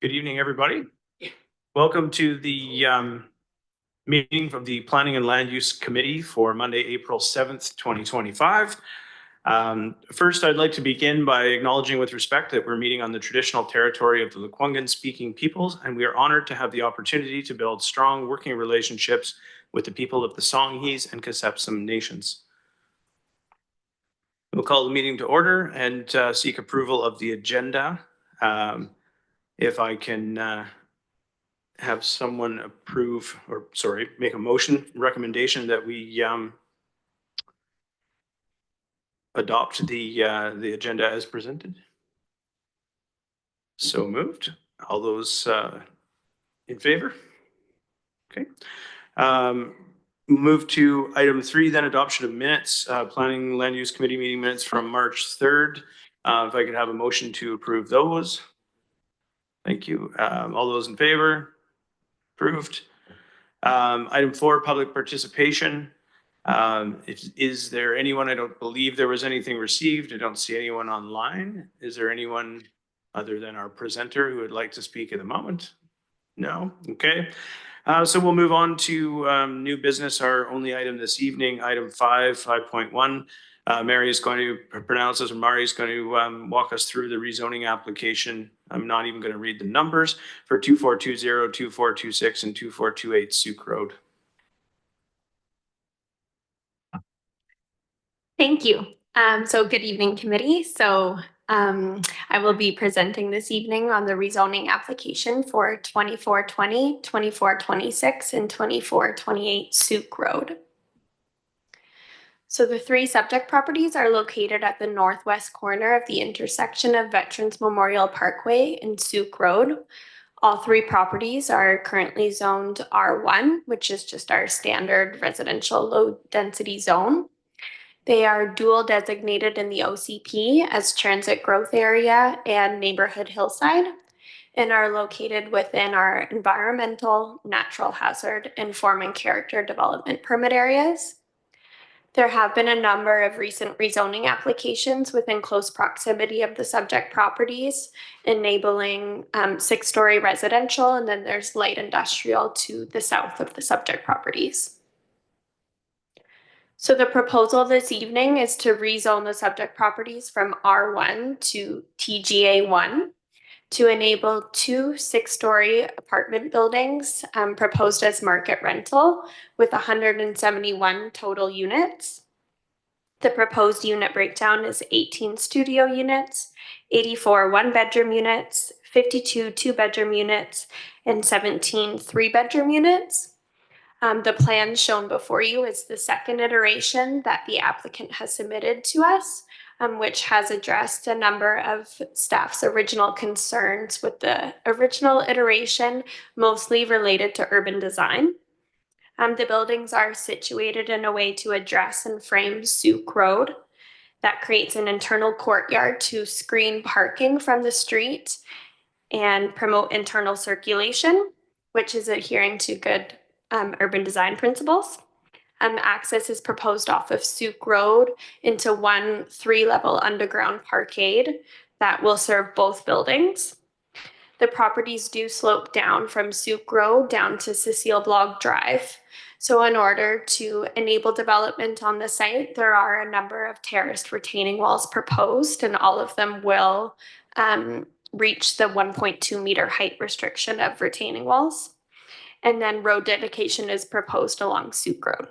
Good evening, everybody. Welcome to the meeting of the Planning and Land Use Committee for Monday, April 7th, 2025. First, I'd like to begin by acknowledging with respect that we're meeting on the traditional territory of the Lekwungen-speaking peoples, and we are honored to have the opportunity to build strong working relationships with the people of the Songhees and Kasepsum nations. We'll call the meeting to order and seek approval of the agenda. If I can have someone approve, or sorry, make a recommendation that we adopt the agenda as presented. So moved. All those in favor? Okay. Move to item 3, then adoption of minutes, Planning Land Use Committee meeting minutes from March 3rd. If I could have a motion to approve those. Thank you. All those in favor? Approved. Item 4, public participation. Is there anyone? I don't believe there was anything received. I don't see anyone online. Is there anyone other than our presenter who would like to speak at the moment? No? Okay. So we'll move on to new business, our only item this evening, item 5.1. Mairi is going to pronounce this, or Mairi is going to walk us through the rezoning application. I'm not even going to read the numbers for 2420, 2426, and 2428 Sooke Road. Thank you. So good evening, committee. So I will be presenting this evening on the rezoning application for 2420, 2426, and 2428 Sooke Road. So the 3 subject properties are located at the northwest corner of the intersection of Veterans Memorial Parkway and Sooke Road. All 3 properties are currently zoned R1, which is just our standard residential low density zone. They are dual designated in the OCP as transit growth area and neighborhood hillside, and are located within our environmental, natural hazard, and form and character development permit areas. There have been a number of recent rezoning applications within close proximity of the subject properties, enabling 6-story residential, and then there's light industrial to the south of the subject properties. So the proposal this evening is to rezone the subject properties from R1 to TGA1 to enable 2 6-story apartment buildings proposed as market rental with 171 total units. The proposed unit breakdown is 18 studio units, 84 1-bedroom units, 52 2-bedroom units, and 17 3-bedroom units. The plan shown before you is the second iteration that the applicant has submitted to us, which has addressed a number of staff's original concerns with the original iteration, mostly related to urban design. The buildings are situated in a way to address and frame Sooke Road that creates an internal courtyard to screen parking from the street and promote internal circulation, which is adhering to good urban design principles. Access is proposed off of Sooke Road into one 3-level underground parkade that will serve both buildings. The properties do slope down from Sooke Road down to Cecile Blogg Drive. So in order to enable development on the site, there are a number of terraced retaining walls proposed, and all of them will reach the 1.2 meter height restriction of retaining walls. And then road dedication is proposed along Sooke Road.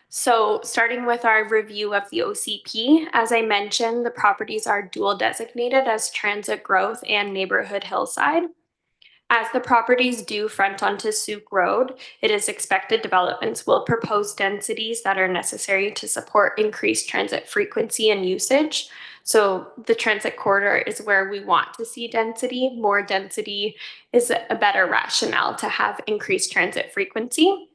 So starting with our review of the OCP, as I mentioned, the properties are dual designated as transit growth and neighborhood hillside. As the properties do front onto Sooke Road, it is expected developments will propose densities that are necessary to support increased transit frequency and usage. So the transit corridor is where we want to see density. More density is a better rationale to have increased transit frequency.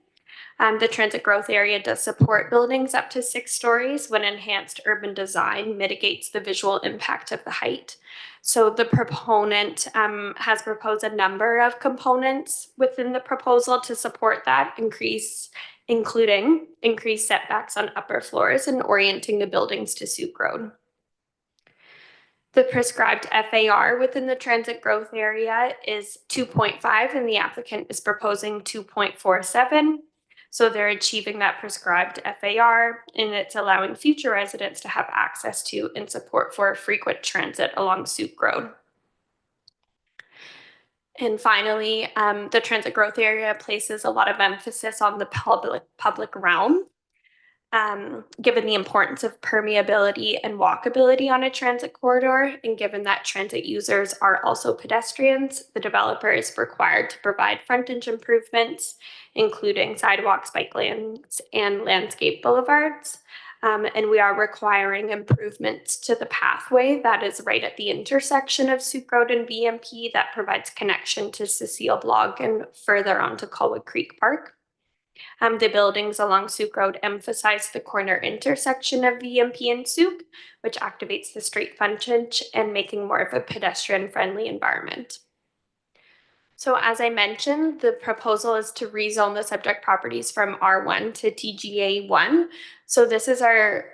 The transit growth area does support buildings up to 6 stories when enhanced urban design mitigates the visual impact of the height. So the proponent has proposed a number of components within the proposal to support that increase, including increased setbacks on upper floors and orienting the buildings to Sooke Road. The prescribed FAR within the transit growth area is 2.5 and the applicant is proposing 2.47. So they're achieving that prescribed FAR and it's allowing future residents to have access to and support for frequent transit along Sooke Road. And finally, the transit growth area places a lot of emphasis on the public realm. Given the importance of permeability and walkability on a transit corridor, and given that transit users are also pedestrians, the developer is required to provide frontage improvements, including sidewalks, bike lanes, and landscape boulevards. And we are requiring improvements to the pathway that is right at the intersection of Sooke Road and BMP that provides connection to Cecile Blog and further onto Colwood Creek Park. The buildings along Sooke Road emphasize the corner intersection of VMP and Sooke, which activates the street frontage and making more of a pedestrian-friendly environment. So as I mentioned, the proposal is to rezone the subject properties from R1 to TGA1. So this is our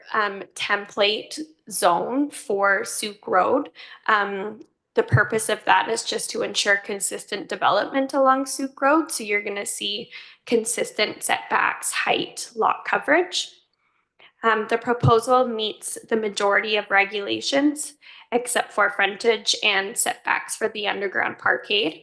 template zone for Sooke Road. The purpose of that is just to ensure consistent development along Sooke Road. So you're going to see consistent setbacks, height, lot coverage. The proposal meets the majority of regulations, except for frontage and setbacks for the underground parkade.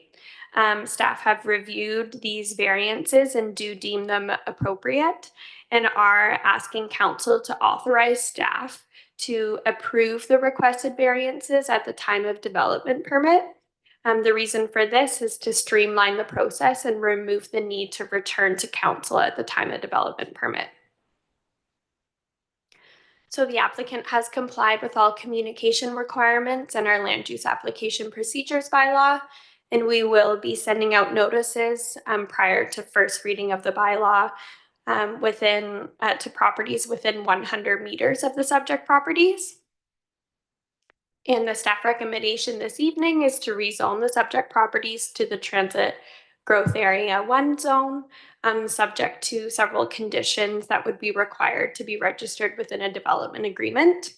Staff have reviewed these variances and do deem them appropriate and are asking council to authorize staff to approve the requested variances at the time of development permit. The reason for this is to streamline the process and remove the need to return to council at the time of development permit. So the applicant has complied with all communication requirements and our land use application procedures bylaw, and we will be sending out notices prior to first reading of the bylaw to properties within 100 meters of the subject properties. And the staff recommendation this evening is to rezone the subject properties to the transit growth area 1 zone, subject to several conditions that would be required to be registered within a development agreement.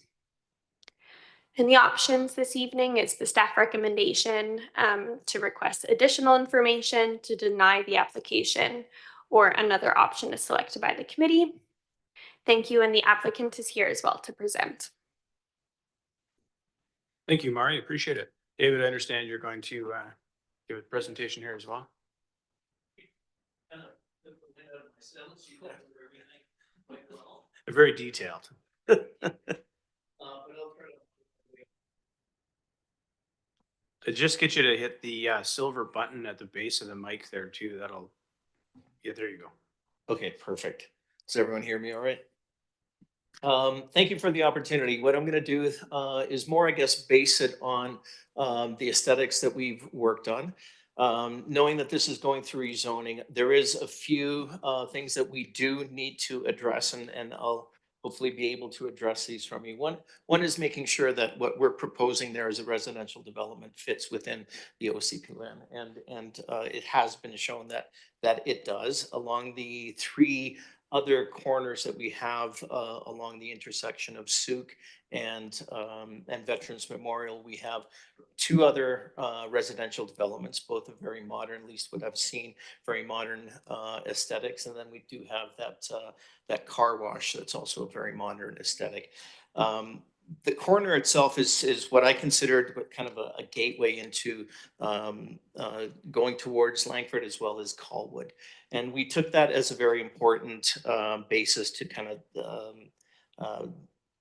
And the options this evening is the staff recommendation to request additional information, to deny the application, or another option is selected by the committee. Thank you, and the applicant is here as well to present. Thank you, Mairi. Appreciate it. David, I understand you're going to give a presentation here as well. Very detailed. Just get you to hit the silver button at the base of the mic there too. That'll, yeah, there you go. Okay, perfect. Does everyone hear me all right? Thank you for the opportunity. What I'm going to do is more, I guess, base it on the aesthetics that we've worked on. Knowing that this is going through rezoning, there is a few things that we do need to address, and I'll hopefully be able to address these from you. One is making sure that what we're proposing there as a residential development fits within the OCP land, and it has been shown that it does. Along the 3 other corners that we have along the intersection of Sooke and Veterans Memorial, we have 2 other residential developments, both are very modern, at least what I've seen, very modern aesthetics. And then we do have that car wash that's also a very modern aesthetic. The corner itself is what I considered kind of a gateway into going towards Langford as well as Colwood. And we took that as a very important basis to kind of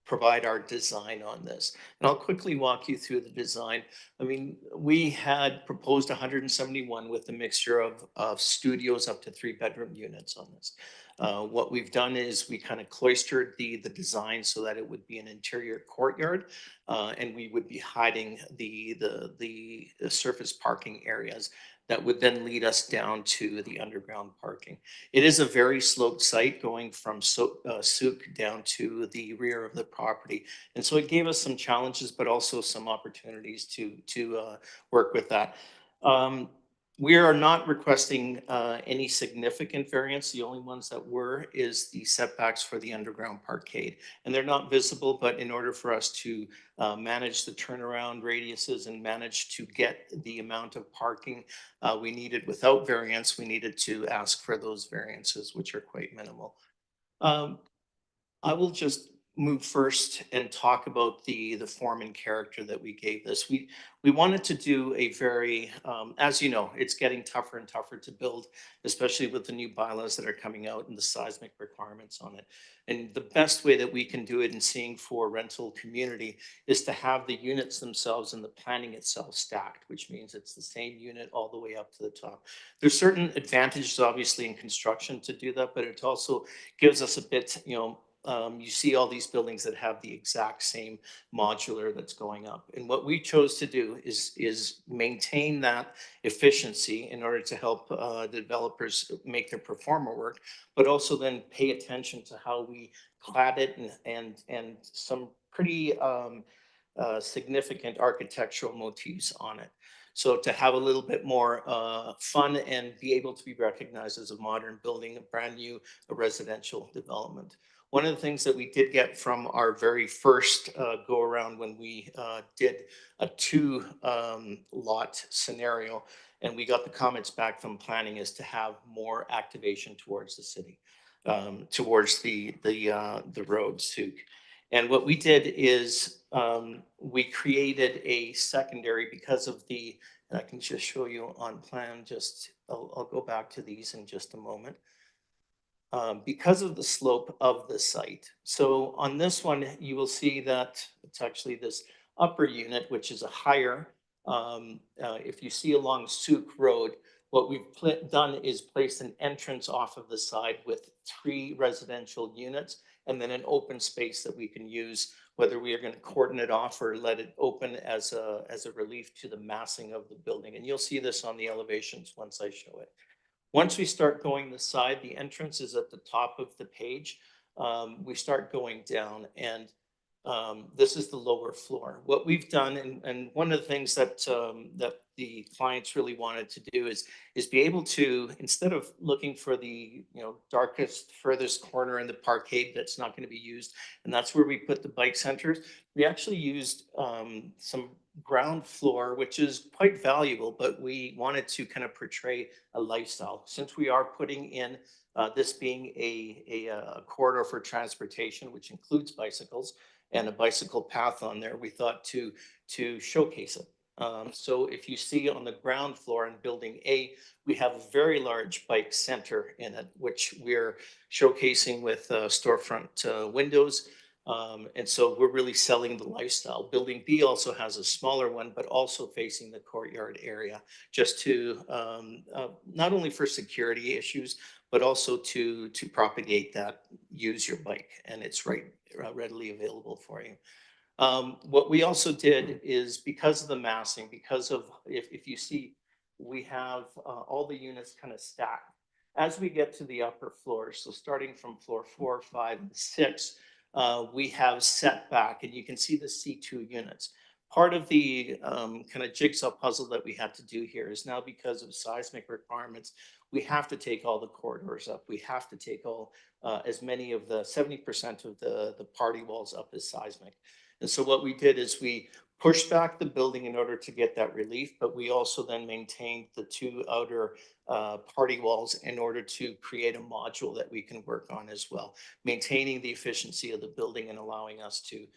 provide our design on this. And I'll quickly walk you through the design. I mean, we had proposed 171 with a mixture of studios up to 3-bedroom units on this. What we've done is we kind of cloistered the design so that it would be an interior courtyard, and we would be hiding the surface parking areas that would then lead us down to the underground parking. It is a very sloped site going from Sooke down to the rear of the property. And so it gave us some challenges, but also some opportunities to work with that. We are not requesting any significant variance. The only ones that were is the setbacks for the underground parkade. And they're not visible, but in order for us to manage the turnaround radiuses and manage to get the amount of parking we needed without variance, we needed to ask for those variances, which are quite minimal. I will just move first and talk about the form and character that we gave this. We wanted to do a very, as you know, it's getting tougher and tougher to build, especially with the new bylaws that are coming out and the seismic requirements on it. And the best way that we can do it in seeing for rental community is to have the units themselves and the planning itself stacked, which means it's the same unit all the way up to the top. There's certain advantages, obviously, in construction to do that, but it also gives us a bit, you see all these buildings that have the exact same modular that's going up. And what we chose to do is maintain that efficiency in order to help the developers make their performer work, but also then pay attention to how we clad it and some pretty significant architectural motifs on it. So to have a little bit more fun and be able to be recognized as a modern building, a brand new residential development. One of the things that we did get from our very first go around when we did a two lot scenario, and we got the comments back from planning, is to have more activation towards the city, towards the road, Sooke. And what we did is we created a secondary because of the, and I can just show you on plan, just, I'll go back to these in just a moment. Because of the slope of the site. So on this one, you will see that it's actually this upper unit, which is a higher. If you see along Sooke Road, what we've done is placed an entrance off of the side with 3 residential units and then an open space that we can use, whether we are going to cordon it off or let it open as a relief to the massing of the building. And you'll see this on the elevations once I show it. Once we start going the side, the entrance is at the top of the page. We start going down, and this is the lower floor. What we've done, and one of the things that that the clients really wanted to do is be able to, instead of looking for the darkest, furthest corner in the parkade that's not going to be used, and that's where we put the bike centers. We actually used some ground floor, which is quite valuable, but we wanted to kind of portray a lifestyle. Since we are putting in this being a corridor for transportation, which includes bicycles and a bicycle path on there, we thought to showcase it. So if you see on the ground floor in building A, we have a very large bike center in it, which we're showcasing with storefront windows. And so we're really selling the lifestyle. Building B also has a smaller one, but also facing the courtyard area, just to not only for security issues, but also to propagate that use your bike, and it's readily available for you. What we also did is, because of the massing, because of, if you see, we have all the units kind of stacked. As we get to the upper floors, so starting from floor 4, 5, and 6, we have setback, and you can see the C2 units. Part of the kind of jigsaw puzzle that we had to do here is now, because of seismic requirements, we have to take all the corridors up. We have to take all, as many of the 70% of the party walls up as seismic. And so what we did is we pushed back the building in order to get that relief, but we also then maintained the 2 outer party walls in order to create a module that we can work on as well, maintaining the efficiency of the building and allowing us to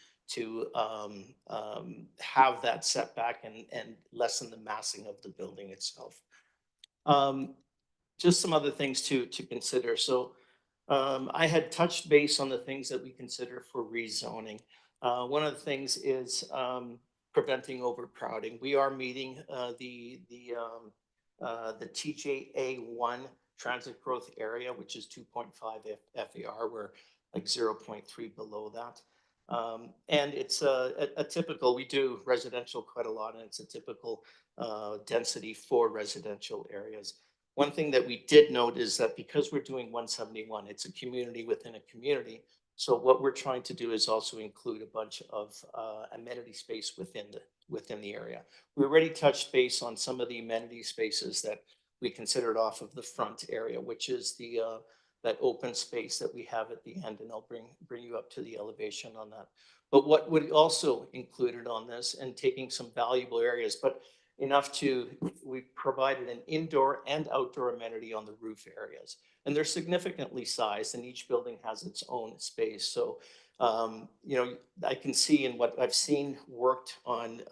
have that setback and lessen the massing of the building itself. Just some other things to consider. So I had touched base on the things that we consider for rezoning. One of the things is preventing overcrowding. We are meeting the TJA1 transit growth area, which is 2.5 FAR. We're like 0.3 below that. And it's a typical, we do residential quite a lot, and it's a typical density for residential areas. One thing that we did note is that because we're doing 171, it's a community within a community. So what we're trying to do is also include a bunch of amenity space within within the area. We already touched base on some of the amenity spaces that we considered off of the front area, which is the that open space that we have at the end, and I'll bring you up to the elevation on that. But what would also included on this, and taking some valuable areas, but enough to, we provided an indoor and outdoor amenity on the roof areas. And they're significantly sized, and each building has its own space. So, you know, I can see in what I've seen worked on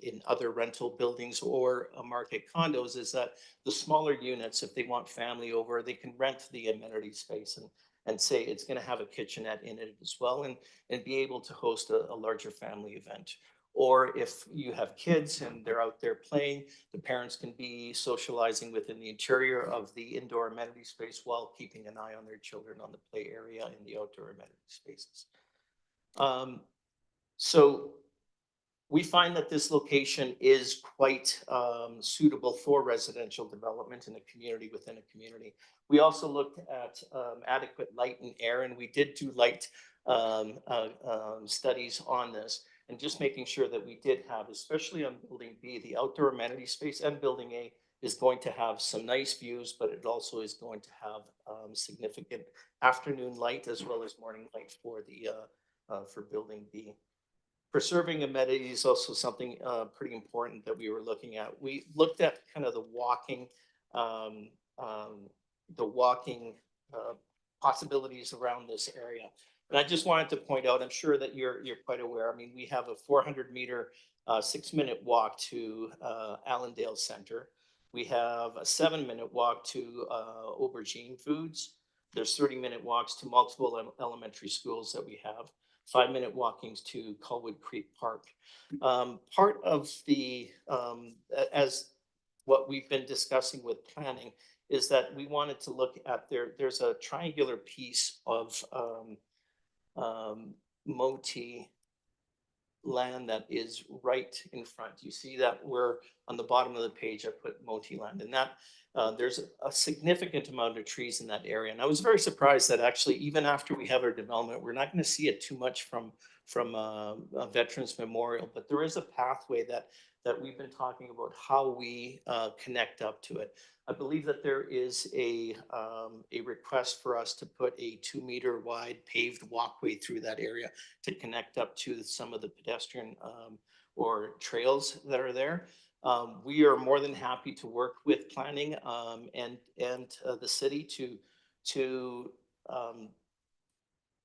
in other rental buildings or market condos is that the smaller units, if they want family over, they can rent the amenity space and say it's going to have a kitchenette in it as well, and be able to host a larger family event. Or if you have kids and they're out there playing, the parents can be socializing within the interior of the indoor amenity space while keeping an eye on their children on the play area in the outdoor amenity spaces. So we find that this location is quite suitable for residential development in a community within a community. We also looked at adequate light and air, and we did do light studies on this, and just making sure that we did have, especially on building B, the outdoor amenity space, and building A is going to have some nice views, but it also is going to have significant afternoon light as well as morning light for the for building B. Preserving amenities is also something pretty important that we were looking at. We looked at kind of the walking possibilities around this area. And I just wanted to point out, I'm sure that you're quite aware. I mean, we have a 400-meter, 6-minute walk to Allendale Center. We have a 7-minute walk to Aubergine Foods. There's 30-minute walks to multiple elementary schools that we have. 5-minute walkings to Colwood Creek Park. Part of the, as what we've been discussing with planning, is that we wanted to look at there's a triangular piece of Moti land that is right in front. You see that we're on the bottom of the page, I put Moti land, and that there's a significant amount of trees in that area. And I was very surprised that actually, even after we have our development, we're not going to see it too much from a Veterans Memorial, but there is a pathway that we've been talking about how we connect up to it. I believe that there is a request for us to put a 2-meter wide paved walkway through that area to connect up to some of the pedestrian or trails that are there. We are more than happy to work with planning and the city to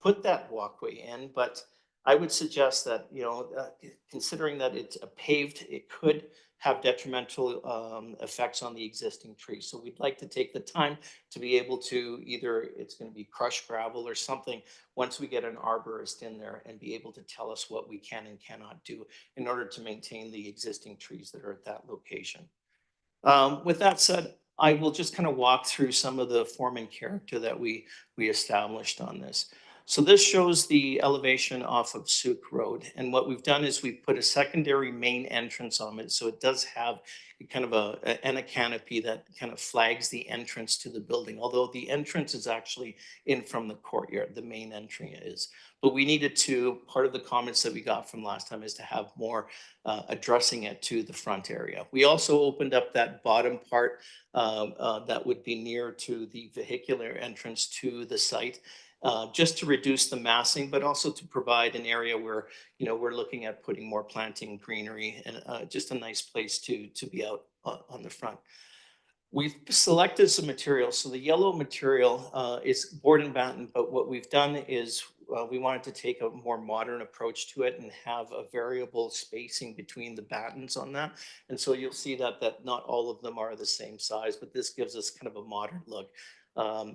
put that walkway in, but I would suggest that, you know, considering that it's a paved, it could have detrimental effects on the existing trees. So we'd like to take the time to be able to either, it's going to be crushed gravel or something, once we get an arborist in there, and be able to tell us what we can and cannot do in order to maintain the existing trees that are at that location. With that said, I will just kind of walk through some of the form and character that we established on this. So this shows the elevation off of Sooke Road. And what we've done is we've put a secondary main entrance on it. So it does have kind of a canopy that kind of flags the entrance to the building, although the entrance is actually in from the courtyard, the main entry is. But we needed to, part of the comments that we got from last time is to have more addressing it to the front area. We also opened up that bottom part that would be near to the vehicular entrance to the site. Just to reduce the massing, but also to provide an area where, you know, we're looking at putting more planting, greenery, and just a nice place to be out on the front. We've selected some material. So the yellow material is board and batten, but what we've done is we wanted to take a more modern approach to it and have a variable spacing between the battens on that. And so you'll see that not all of them are the same size, but this gives us kind of a modern look.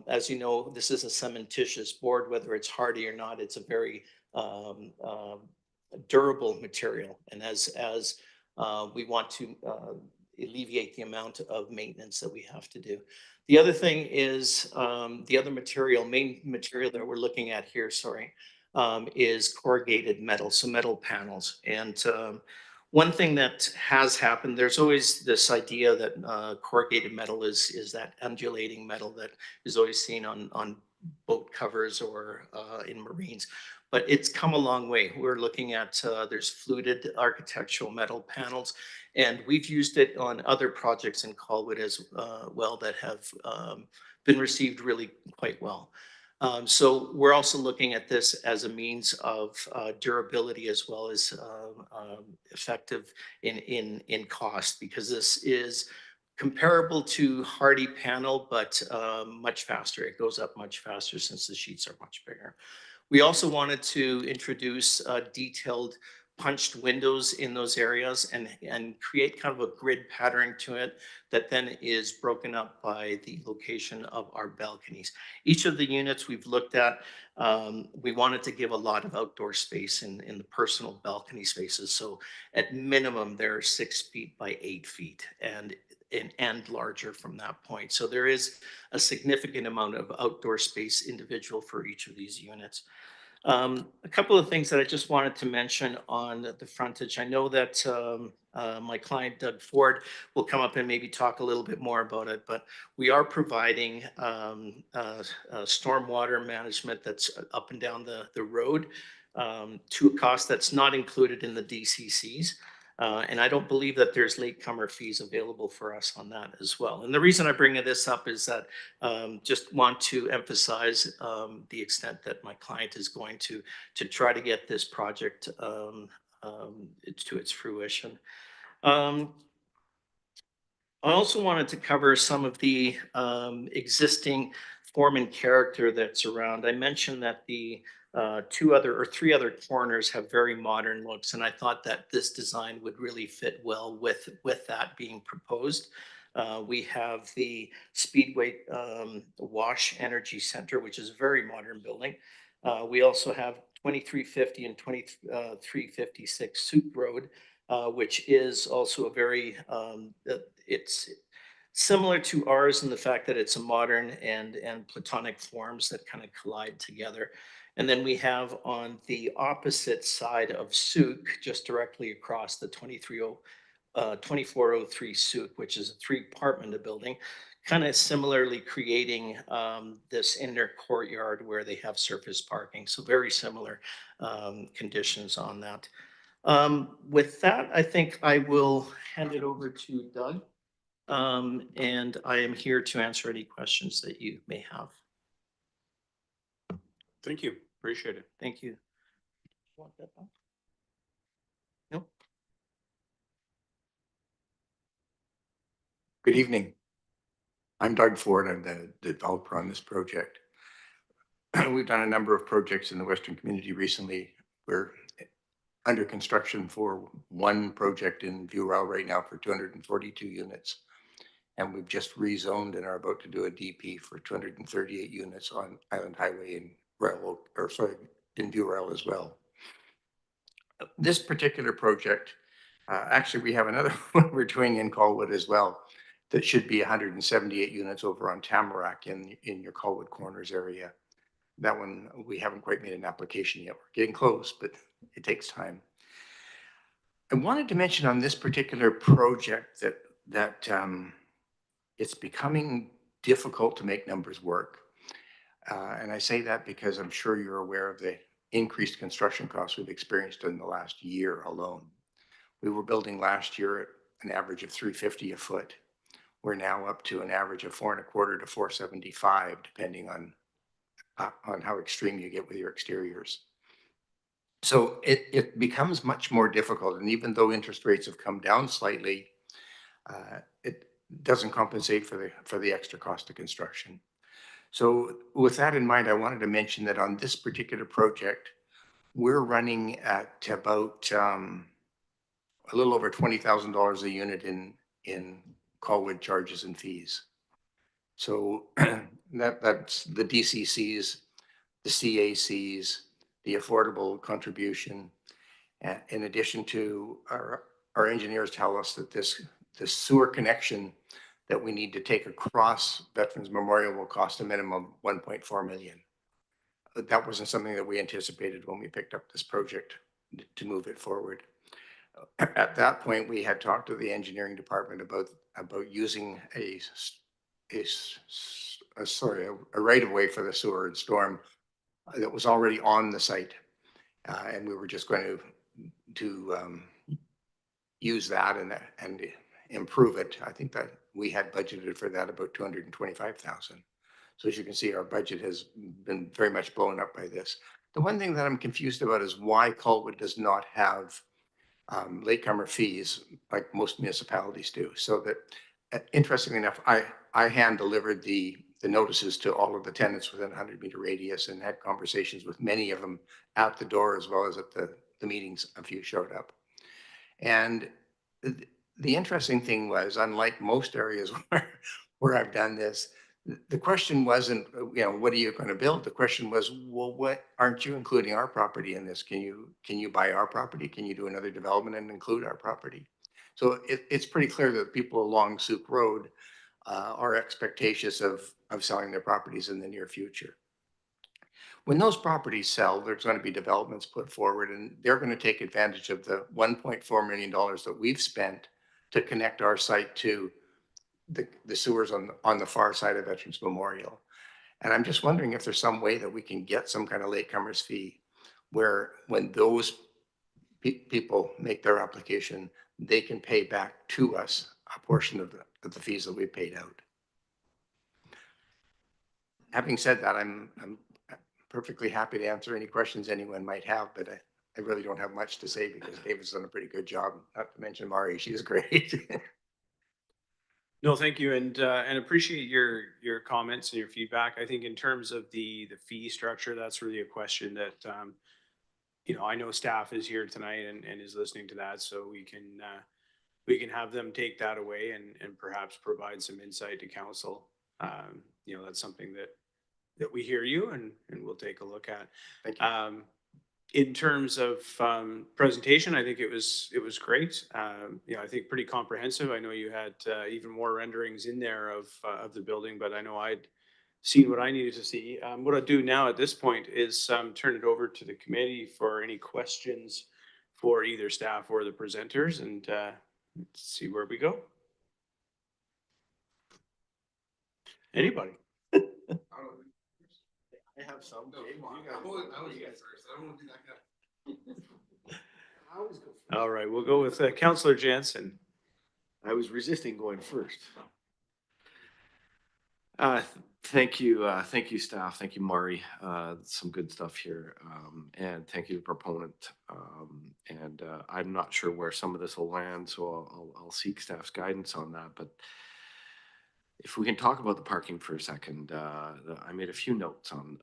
As you know, this is a cementitious board, whether it's hardy or not, it's a very durable material. And as we want to alleviate the amount of maintenance that we have to do. The other thing is the other material, main material that we're looking at here, is corrugated metal, so metal panels. And one thing that has happened, there's always this idea that corrugated metal is that undulating metal that is always seen on boat covers or in marines. But it's come a long way. We're looking at, there's fluted architectural metal panels, and we've used it on other projects in Colwood as well that have been received really quite well. So we're also looking at this as a means of durability as well as effective in cost, because this is comparable to hardy panel, but much faster. It goes up much faster since the sheets are much bigger. We also wanted to introduce detailed punched windows in those areas and create kind of a grid pattern to it that then is broken up by the location of our balconies. Each of the units we've looked at, we wanted to give a lot of outdoor space in the personal balcony spaces. So at minimum, they're 6 feet by 8 feet and larger from that point. So there is a significant amount of outdoor space individual for each of these units. A couple of things that I just wanted to mention on the frontage. I know that my client Doug Ford will come up and maybe talk a little bit more about it, but we are providing stormwater management that's up and down the road to a cost that's not included in the DCCs. And I don't believe that there's latecomer fees available for us on that as well. And the reason I bring this up is that just want to emphasize the extent that my client is going to try to get this project to its fruition. I also wanted to cover some of the existing form and character that's around. I mentioned that the three other corners have very modern looks, and I thought that this design would really fit well with that being proposed. We have the Speedway Wash Energy Center, which is a very modern building. We also have 2350 and 2356 Sooke Road, which is also a very, it's similar to ours in the fact that it's a modern and platonic forms that kind of collide together. And then we have on the opposite side of Sooke, just directly across the 2403 Sooke, which is a 3-apartment building, kind of similarly creating this inner courtyard where they have surface parking. So very similar conditions on that. With that, I think I will hand it over to Doug. And I am here to answer any questions that you may have. Thank you. Appreciate it. Thank you. Want that back? Nope. Good evening. I'm Doug Ford. I'm the developer on this project. We've done a number of projects in the Western community recently. We're under construction for one project in View-Row right now for 242 units. And we've just rezoned and are about to do a DP for 238 units on Island Highway in in View-Row as well. This particular project, actually we have another one we're doing in Colwood as well that should be 178 units over on Tamarack in your Colwood Corners area. That one, we haven't quite made an application yet. We're getting close, but it takes time. I wanted to mention on this particular project that it's becoming difficult to make numbers work. And I say that because I'm sure you're aware of the increased construction costs we've experienced in the last year alone. We were building last year at an average of $350 a foot. We're now up to an average of $425 to $475, depending on how extreme you get with your exteriors. So it becomes much more difficult. And even though interest rates have come down slightly, it doesn't compensate for the extra cost of construction. So with that in mind, I wanted to mention that on this particular project, we're running at about a little over $20,000 a unit in Colwood charges and fees. So that's the DCCs, the CACs, the affordable contribution. In addition to our engineers tell us that this sewer connection that we need to take across Veterans Memorial will cost a minimum of $1.4 million. That wasn't something that we anticipated when we picked up this project to move it forward. At that point, we had talked to the engineering department about using a a right of way for the sewer and storm that was already on the site. And we were just going to use that and improve it. I think that we had budgeted for that about 225,000. So as you can see, our budget has been very much blown up by this. The one thing that I'm confused about is why Colwood does not have latecomer fees like most municipalities do. So that, interestingly enough, I hand delivered the notices to all of the tenants within a 100-meter radius and had conversations with many of them at the door as well as at the meetings. A few showed up. And the interesting thing was, unlike most areas where I've done this, the question wasn't, what are you going to build? The question was, well, what aren't you including our property in this? Can you buy our property? Can you do another development and include our property? So it's pretty clear that people along Sooke Road are expectatious of selling their properties in the near future. When those properties sell, there's going to be developments put forward, and they're going to take advantage of the $1.4 million that we've spent to connect our site to the sewers on the far side of Veterans Memorial. And I'm just wondering if there's some way that we can get some kind of latecomers fee where when those people make their application, they can pay back to us a portion of the fees that we paid out. Having said that, I'm perfectly happy to answer any questions anyone might have, but I really don't have much to say because David's done a pretty good job. Not to mention Mairi, she's great. No, thank you, and appreciate your comments and your feedback. I think in terms of the fee structure, that's really a question that I know staff is here tonight and is listening to that, so we can have them take that away and perhaps provide some insight to council. That's something that we hear you and we'll take a look at. Thank you. In terms of presentation, I think it was great. I think pretty comprehensive. I know you had even more renderings in there of the building, but I know I'd seen what I needed to see. What I'll do now at this point is turn it over to the committee for any questions for either staff or the presenters, and let's see where we go. Anybody? I have some. All right, we'll go with Councillor Jansen. I was resisting going first. Thank you, staff. Thank you, Mairi. Some good stuff here, and thank you, proponent. I'm not sure where some of this will land, so I'll seek staff's guidance on that. But if we can talk about the parking for a second, I made a few notes on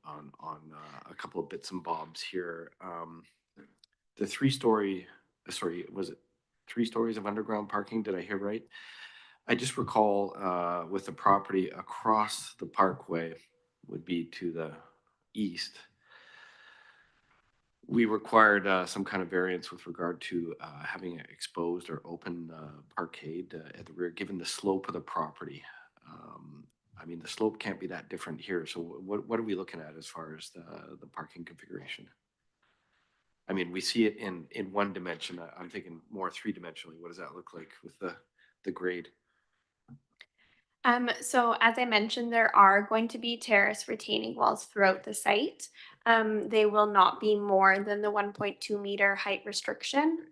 a couple of bits and bobs here. The 3-story, sorry, was it 3 stories of underground parking? Did I hear right? I just recall with the property across the parkway would be to the east. We required some kind of variance with regard to having an exposed or open parkade at the rear, given the slope of the property. I mean, the slope can't be that different here. So what are we looking at as far as the parking configuration? I mean, we see it in one dimension. I'm thinking more 3-dimensionally. What does that look like with the grade? So as I mentioned, there are going to be terrace retaining walls throughout the site. They will not be more than the 1.2 meter height restriction.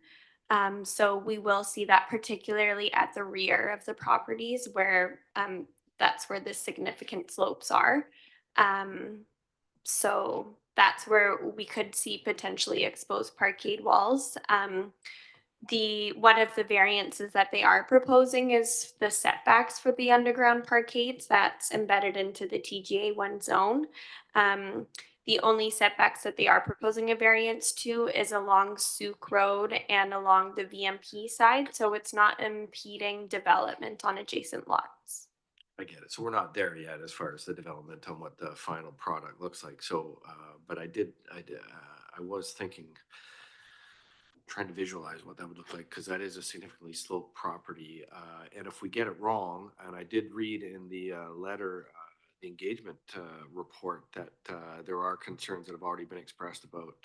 So we will see that particularly at the rear of the properties where that's where the significant slopes are. So that's where we could see potentially exposed parkade walls. One of the variances that they are proposing is the setbacks for the underground parkades that's embedded into the TGA1 zone. The only setbacks that they are proposing a variance to is along Sooke Road and along the VMP side, so it's not impeding development on adjacent lots. I get it. So we're not there yet as far as the development on what the final product looks like. So, but I was thinking, trying to visualize what that would look like, because that is a significantly sloped property. And if we get it wrong, and I did read in the letter, the engagement report, that there are concerns that have already been expressed about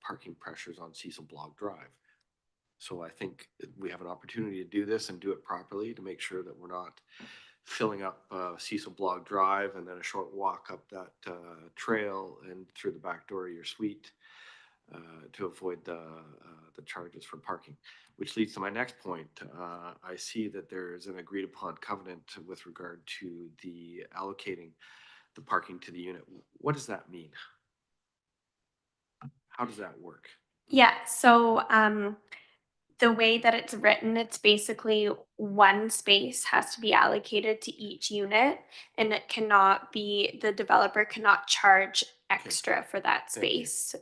parking pressures on Cecil Block Drive. So I think we have an opportunity to do this and do it properly to make sure that we're not filling up Cecil Blog Drive and then a short walk up that trail and through the back door of your suite to avoid the charges for parking. Which leads to my next point. I see that there is an agreed upon covenant with regard to the allocating the parking to the unit. What does that mean? How does that work? Yeah, so the way that it's written, it's basically one space has to be allocated to each unit, and it cannot be, the developer cannot charge extra for that Thank you. space.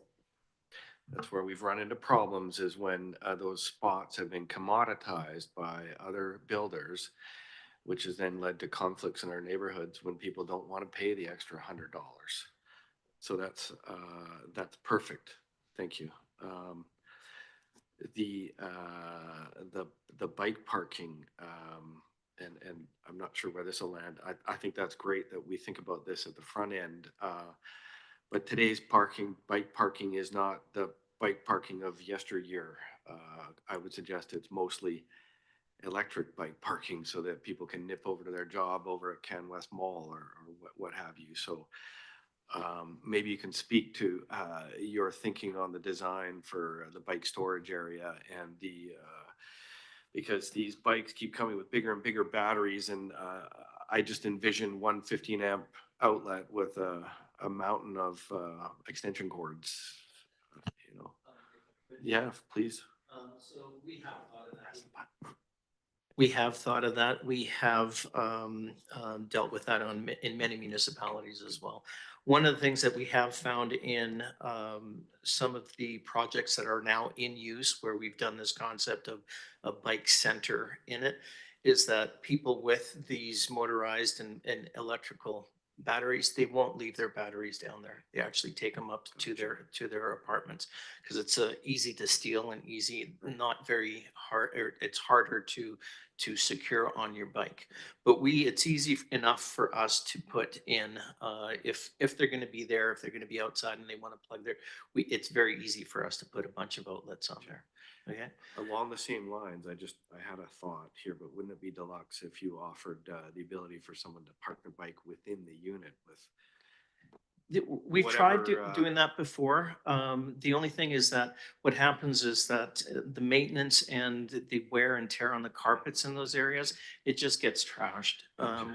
That's where we've run into problems is when those spots have been commoditized by other builders, which has then led to conflicts in our neighborhoods when people don't want to pay the extra $100. So that's perfect. Thank you. The bike parking, and I'm not sure where this will land. I think that's great that we think about this at the front end. But today's bike parking is not the bike parking of yesteryear. I would suggest it's mostly electric bike parking so that people can nip over to their job over at Can West Mall or what have you. So maybe you can speak to your thinking on the design for the bike storage area and because these bikes keep coming with bigger and bigger batteries, and I just envision one 15 amp outlet with a mountain of extension cords, you know. Yeah, please. So we have thought of that. We have thought of that. We have dealt with that in many municipalities as well. One of the things that we have found in some of the projects that are now in use, where we've done this concept of a bike center in it, is that people with these motorized and electrical batteries, they won't leave their batteries down there. They actually take them up to their apartments because it's easy to steal and not very hard, or it's harder to secure on your bike. But it's easy enough for us to put in, if they're gonna be there, if they're gonna be outside and they wanna plug it's very easy for us to put a bunch of outlets on there. Okay? Along the same lines, I had a thought here, but wouldn't it be deluxe if you offered the ability for someone to park their bike within the unit with We've tried whatever, doing that before. The only thing is that what happens is that the maintenance and the wear and tear on the carpets in those areas, it just gets trashed.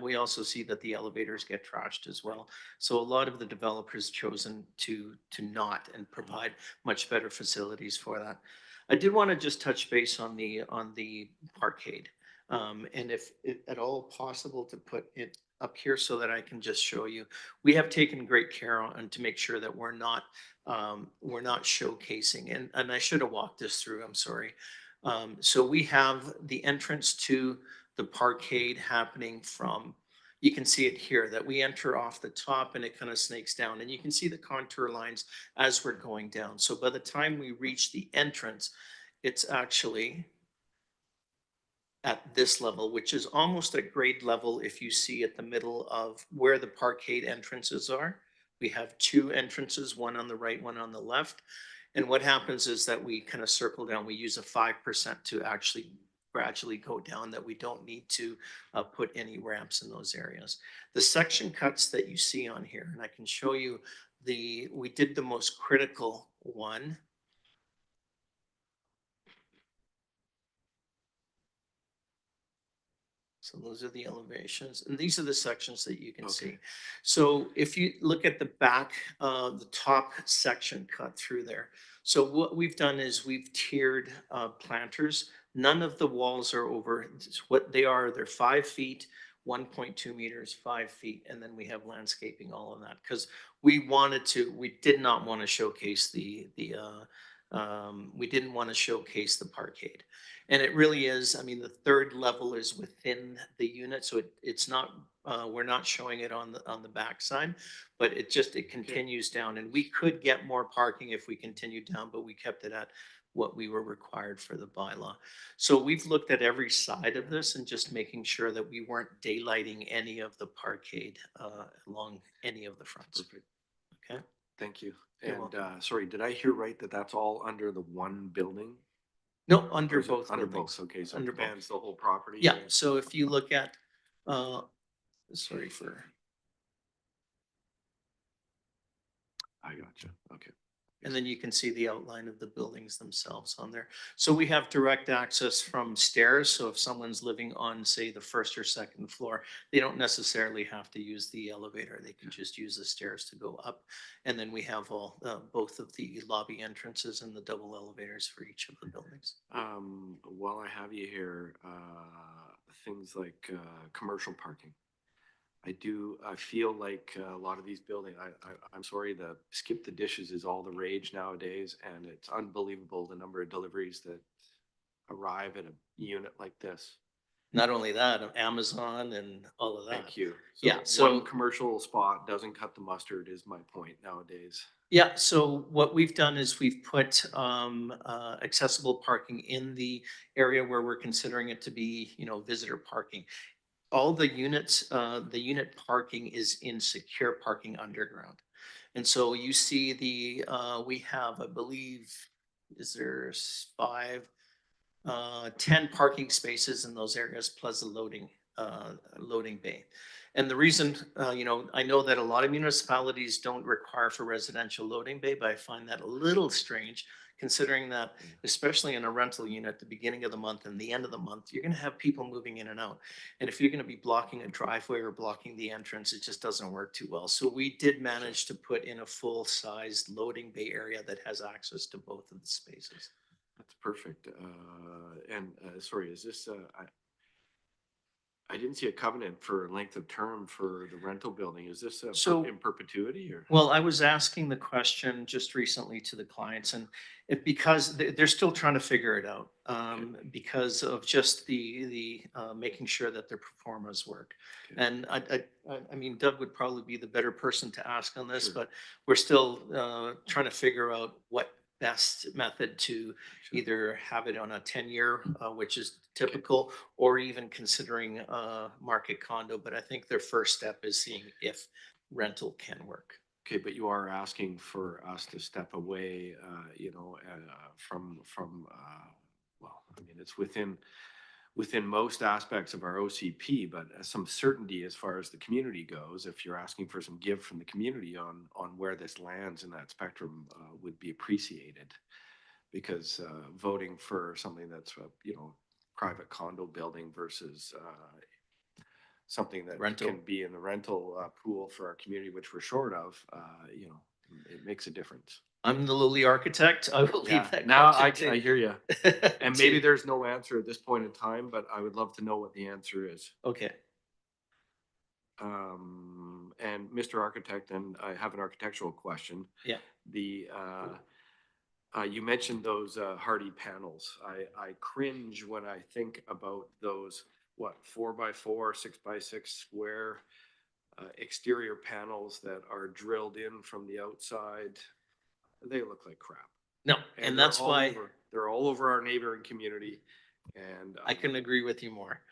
We also see that the elevators get trashed as well. So a lot of the developers chosen to not and provide much better facilities for that. I did want to just touch base on the parkade. And if at all possible to put it up here so that I can just show you. We have taken great care on to make sure that we're not showcasing, and I should have walked this through, I'm sorry. So we have the entrance to the parkade happening from, you can see it here, that we enter off the top and it kind of snakes down, and you can see the contour lines as we're going down. So by the time we reach the entrance, it's actually at this level, which is almost at grade level if you see at the middle of where the parkade entrances are. We have two entrances, one on the right, one on the left. And what happens is that we kind of circle down. We use a 5% to actually gradually go down, that we don't need to put any ramps in those areas. The section cuts that you see on here, and I can show you we did the most critical one. So those are the elevations, and these are the sections that you can see. So if you look at the back, the top section cut through there. So what we've done is we've tiered planters. None of the walls are over what they are. They're 5 feet, 1.2 meters, 5 feet, and then we have landscaping, all of that, because we did not want to showcase we didn't want to showcase the parkade. And it really is, I mean, the third level is within the unit, so it's not, we're not showing it on the backside, but it continues down, and we could get more parking if we continued down, but we kept it at what we were required for the bylaw. So we've looked at every side of this and just making sure that we weren't daylighting any of the parkade along any of the fronts. Perfect. Okay. Thank you. You're And sorry, did I hear right that that's all under the one building? No, Or under is it both under buildings. both? Okay, so Under it both. spans the whole property? Yeah, so if you look at sorry for, I gotcha. Okay. and then you can see the outline of the buildings themselves on there. So we have direct access from stairs. So if someone's living on, say, the first or second floor, they don't necessarily have to use the elevator. They can just use the stairs to go up. And then we have both of the lobby entrances and the double elevators for each of the buildings. While I have you here, things like commercial parking. I feel like a lot of these buildings, I'm sorry, the skip the dishes is all the rage nowadays, and it's unbelievable the number of deliveries that arrive at a unit like this. Not only that, Amazon and all of that. Thank you. Yeah, One so- commercial spot doesn't cut the mustard is my point nowadays. Yeah, so what we've done is we've put accessible parking in the area where we're considering it to be, visitor parking. All the units, the unit parking is in secure parking underground. And so you see we have, I believe, is there 10 parking spaces in those areas plus a loading bay. And the reason, I know that a lot of municipalities don't require for residential loading bay, but I find that a little strange considering that, especially in a rental unit, the beginning of the month and the end of the month, you're gonna have people moving in and out. And if you're gonna be blocking a driveway or blocking the entrance, it just doesn't work too well. So we did manage to put in a full-sized loading bay area that has access to both of the spaces. That's perfect. Sorry, is this, I didn't see a covenant for length of term for the rental building. Is this So- in perpetuity or? Well, I was asking the question just recently to the clients and because they're still trying to figure it out. Because of just the making sure that their performance work. Okay. And I mean, Doug would probably be the better person to ask on this, Sure. but we're still trying to figure out what best method to Sure. either have it on a 10-year, which is typical, or even considering market condo. But I think their first step is seeing if rental can work. Okay, but you are asking for us to step away, from, well, I mean, it's within most aspects of our OCP, but some certainty as far as the community goes. If you're asking for some give from the community on where this lands in that spectrum, would be appreciated. Because voting for something that's, private condo building versus something that Rental. can be in the rental pool for our community, which we're short of, it makes a difference. I'm the lowly architect. I will Yeah, leave that. now question I to- hear you. And maybe there's no answer at this point in time, but I would love to know what the answer is. Okay. And Mr. Architect, and I have an architectural question. Yeah. You mentioned those hardy panels. I cringe when I think about those, 4x4, 6x6 square exterior panels that are drilled in from the outside. They look like crap. No, And and they're that's all why over- they're all over our neighboring community. And I couldn't agree with you more.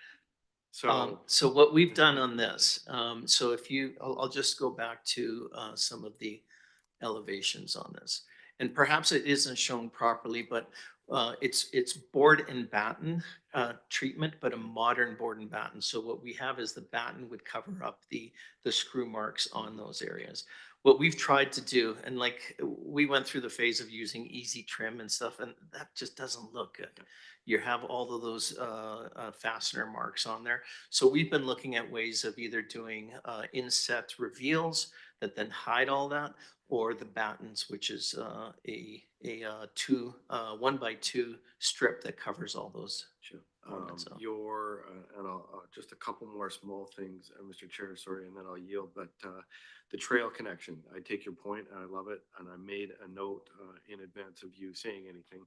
so So what we've done on this, so if I'll just go back to some of the elevations on this. And perhaps it isn't shown properly, but it's board and batten treatment, but a modern board and batten. So what we have is the batten would cover up the screw marks on those areas. What we've tried to do, and like we went through the phase of using easy trim and stuff, and that just doesn't look good. You have all of those fastener marks on there. So we've been looking at ways of either doing inset reveals that then hide all that, or the battens, which is a 1x2 strip that covers all those. sure. Elements of- And I'll just a couple more small things, Mr. Chair, sorry, and then I'll yield, but the trail connection, I take your point and I love it. And I made a note in advance of you saying anything,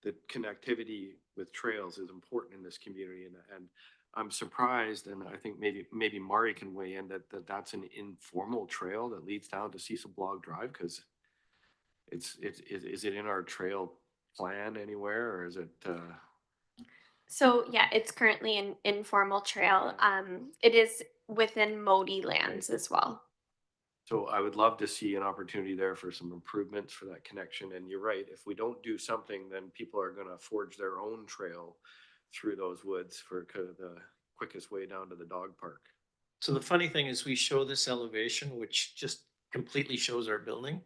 that connectivity with trails is important in this community. And I'm surprised, and I think maybe Mairi can weigh in, that's an informal trail that leads down to Cecil Blog Drive, because is it in our trail plan anywhere, or is it? So yeah, it's currently an informal trail. It is within Modi lands as well. So I would love to see an opportunity there for some improvements for that connection. And you're right, if we don't do something, then people are gonna forge their own trail through those woods for kind of the quickest way down to the dog park. So the funny thing is we show this elevation, which just completely shows our building.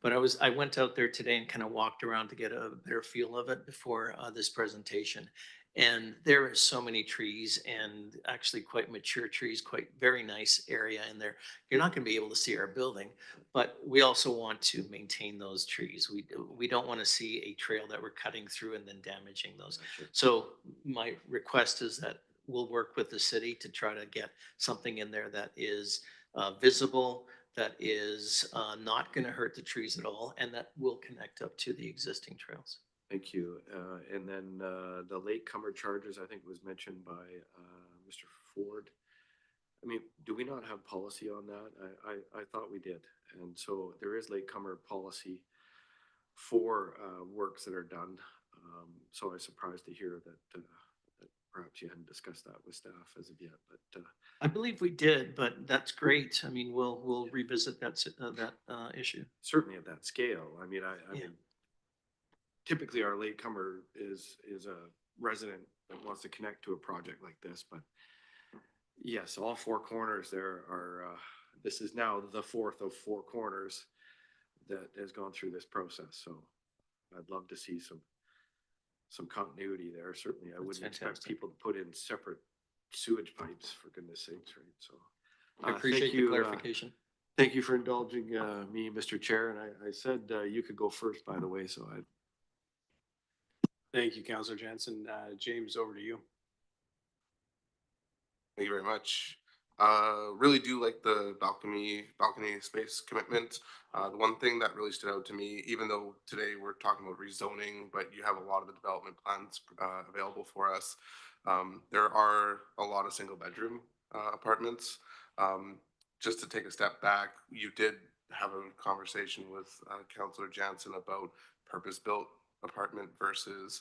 But I went out there today and kind of walked around to get a better feel of it before this presentation. And there is so many trees and actually quite mature trees, quite very nice area in there. You're not going to be able to see our building, but we also want to maintain those trees. We don't want to see a trail that we're cutting through and then damaging those. So my request is that we'll work with the city to try to get something in there that is visible, that is not going to hurt the trees at all, and that will connect up to the existing trails. Thank you. And then the latecomer charges, I think was mentioned by Mr. Ford. I mean, do we not have policy on that? I thought we did. And so there is latecomer policy for works that are done. So I was surprised to hear that perhaps you hadn't discussed that with staff as of yet, but I believe we did, but that's great. I mean, we'll revisit that issue. certainly at that scale. I mean, I Yeah. mean, typically our latecomer is a resident that wants to connect to a project like this, but yes, all four corners there are, this is now the fourth of four corners that has gone through this process. So I'd love to see some continuity there. Certainly, I wouldn't expect fantastic. people to put in separate sewage pipes, for goodness sakes, right? So I thank appreciate the you, clarification. thank you for indulging me, Mr. Chair. And I said you could go first, by the way, so I. Thank you, Councillor Jensen. James, over to you. Thank you very much. Really do like the balcony space commitment. The one thing that really stood out to me, even though today we're talking about rezoning, but you have a lot of the development plans available for us. There are a lot of single bedroom apartments. Just to take a step back, you did have a conversation with Councillor Jansen about purpose-built apartment versus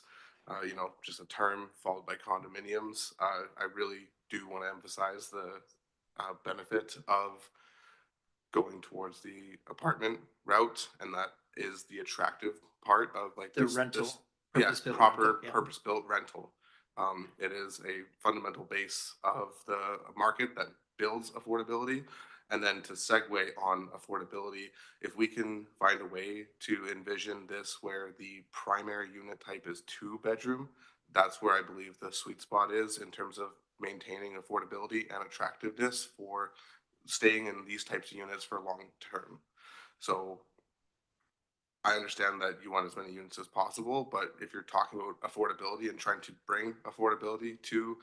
just a term followed by condominiums. I really do want to emphasize the benefit of going towards the apartment route, and that is the attractive part of like The this, rental, yeah, purpose-built proper rental, yeah. purpose-built rental. It is a fundamental base of the market that builds affordability. And then to segue on affordability, if we can find a way to envision this where the primary unit type is 2-bedroom, that's where I believe the sweet spot is in terms of maintaining affordability and attractiveness for staying in these types of units for long term. So I understand that you want as many units as possible, but if you're talking about affordability and trying to bring affordability to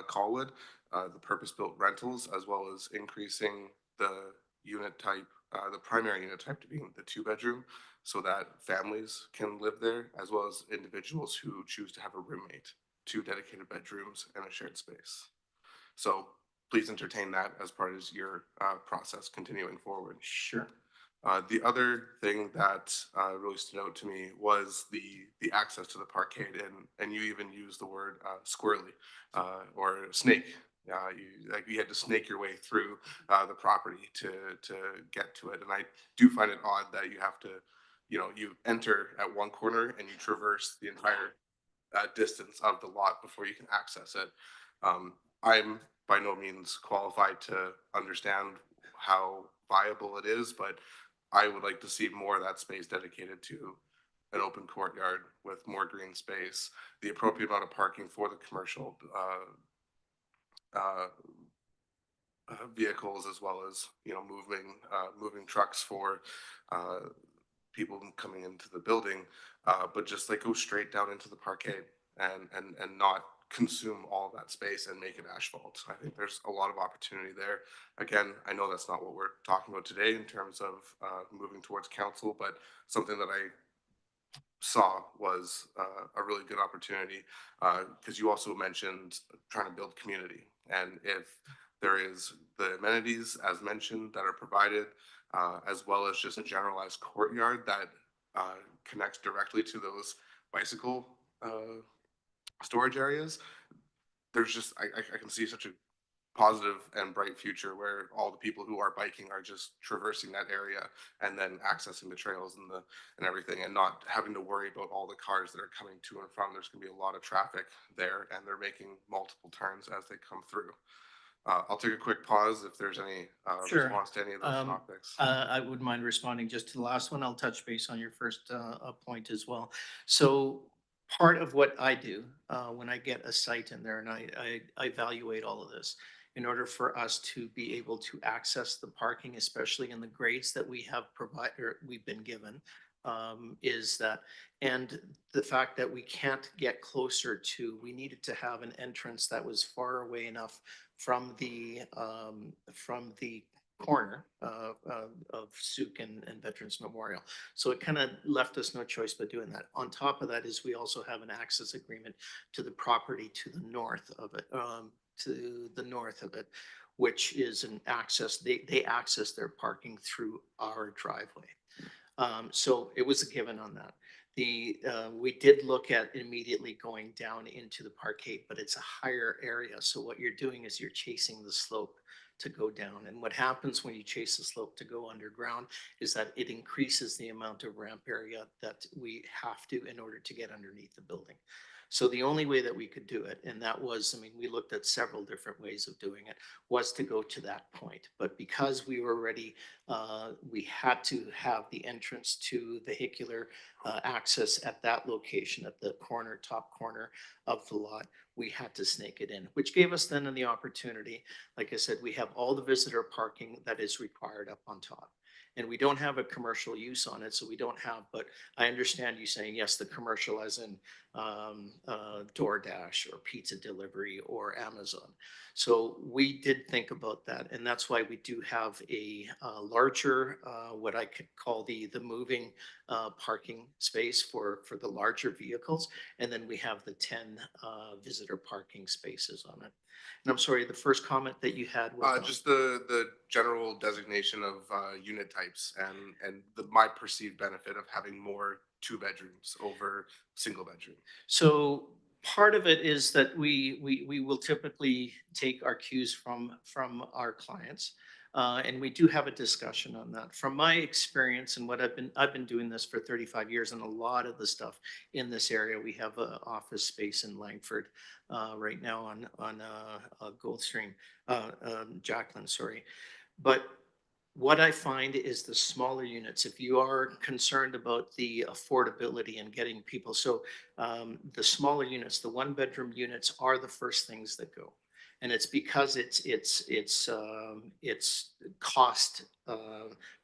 Colwood, the purpose-built rentals, as well as increasing the unit type, the primary unit type to being the 2-bedroom, so that families can live there, as well as individuals who choose to have a roommate, 2 dedicated bedrooms and a shared space. So please entertain that as part of your process continuing forward. Sure. The other thing that really stood out to me was the access to the parkade, and you even used the word squirrely or snake. You had to snake your way through the property to get to it, and I do find it odd that you have to, you enter at one corner and you traverse the entire distance of the lot before you can access it. I'm by no means qualified to understand how viable it is, but I would like to see more of that space dedicated to an open courtyard with more green space, the appropriate amount of parking for the commercial vehicles, as well as moving trucks for people coming into the building, but just like go straight down into the parkade and not consume all of that space and make it asphalt. I think there's a lot of opportunity there. Again, I know that's not what we're talking about today in terms of moving towards council, but something that I saw was a really good opportunity, because you also mentioned trying to build community, and if there is the amenities as mentioned that are provided, as well as just a generalized courtyard that connects directly to those bicycle storage areas, there's just I can see such a positive and bright future where all the people who are biking are just traversing that area and then accessing the trails and everything, and not having to worry about all the cars that are coming to and from. There's going to be a lot of traffic there, and they're making multiple turns as they come through. I'll take a quick pause if there's any Sure. response to any of those Um, topics. I wouldn't mind responding just to the last one. I'll touch base on your first point as well. So part of what I do when I get a site in there and I evaluate all of this in order for us to be able to access the parking, especially in the grades that we have provided, or we've been given, is that, and the fact that we can't get closer to, we needed to have an entrance that was far away enough from the corner of Sooke and Veterans Memorial. So it kind of left us no choice but doing that. On top of that is we also have an access agreement to the property to the north of it, which is an access, they access their parking through our driveway. So it was a given on that. We did look at immediately going down into the parkade, but it's a higher area. So what you're doing is you're chasing the slope to go down. And what happens when you chase the slope to go underground is that it increases the amount of ramp area that we have to in order to get underneath the building. So the only way that we could do it, and that was, I mean, we looked at several different ways of doing it, was to go to that point. But because we were already, we had to have the entrance to vehicular access at that location, at the corner, top corner of the lot, we had to snake it in, which gave us then the opportunity. Like I said, we have all the visitor parking that is required up on top. And we don't have a commercial use on it, so we don't have, but I understand you saying, yes, the commercial as in DoorDash or pizza delivery or Amazon. So we did think about that, and that's why we do have a larger, what I could call the moving parking space for the larger vehicles, and then we have the 10 visitor parking spaces on it. And I'm sorry, the first comment that you had was Just the general designation of unit types and my perceived benefit of having more 2 bedrooms over single bedroom. so part of it is that we will typically take our cues from our clients. And we do have a discussion on that. From my experience and what I've been doing this for 35 years, and a lot of the stuff in this area, we have an office space in Langford right now on Goldstream, Jacqueline, sorry. But what I find is the smaller units, if you are concerned about the affordability and getting people, so the smaller units, the 1 bedroom units are the first things that go. And it's because it's cost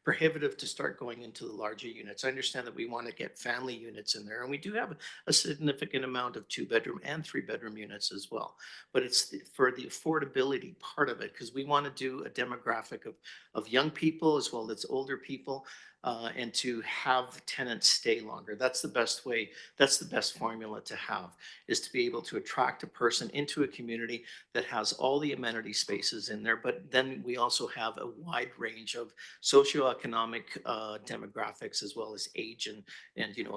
prohibitive to start going into the larger units. I understand that we want to get family units in there, and we do have a significant amount of 2 bedroom and 3 bedroom units as well. But it's for the affordability part of it, because we want to do a demographic of young people as well as older people, and to have tenants stay longer. That's the best way, that's the best formula to have, is to be able to attract a person into a community that has all the amenity spaces in there. But then we also have a wide range of socioeconomic demographics as well as age and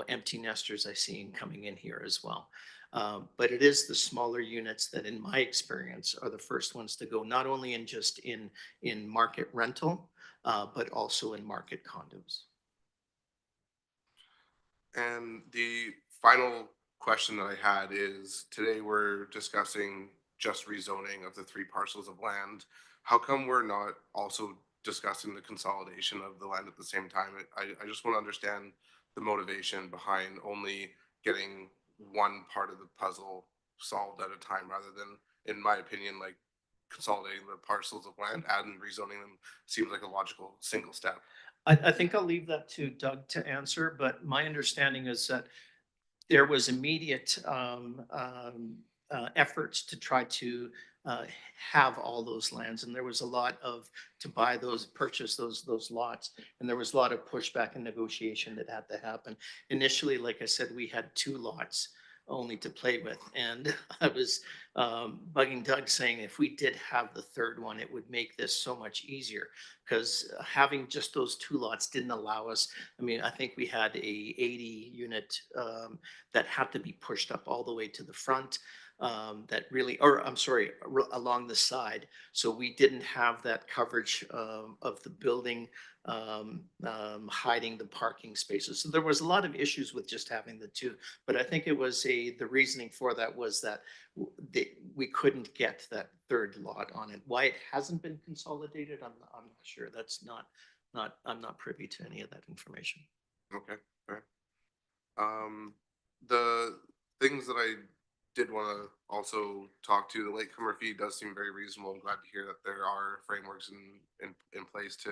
empty nesters I've seen coming in here as well. But it is the smaller units that, in my experience, are the first ones to go, not only in just in market rental, but also in market condos. And the final question that I had is, today we're discussing just rezoning of the 3 parcels of land. How come we're not also discussing the consolidation of the land at the same time? I just want to understand the motivation behind only getting one part of the puzzle solved at a time, rather than, in my opinion, like consolidating the parcels of land and rezoning them seems like a logical single step. I think I'll leave that to Doug to answer, but my understanding is that there was immediate efforts to try to have all those lands, and there was a lot of to buy those, purchase those lots, and there was a lot of pushback and negotiation that had to happen. Initially, like I said, we had 2 lots only to play with, and I was bugging Doug saying if we did have the 3rd one, it would make this so much easier, because having just those 2 lots didn't allow us. I mean, I think we had a 80 unit that had to be pushed up all the way to the front. that really, or I'm sorry, along the side. So we didn't have that coverage of the building hiding the parking spaces. So there was a lot of issues with just having the two. But I think it was the reasoning for that was that we couldn't get that third lot on it. Why it hasn't been consolidated, I'm not sure. I'm not privy to any of that information. Okay, fair. The things that I did want to also talk to, the latecomer fee does seem very reasonable. I'm glad to hear that there are frameworks in place to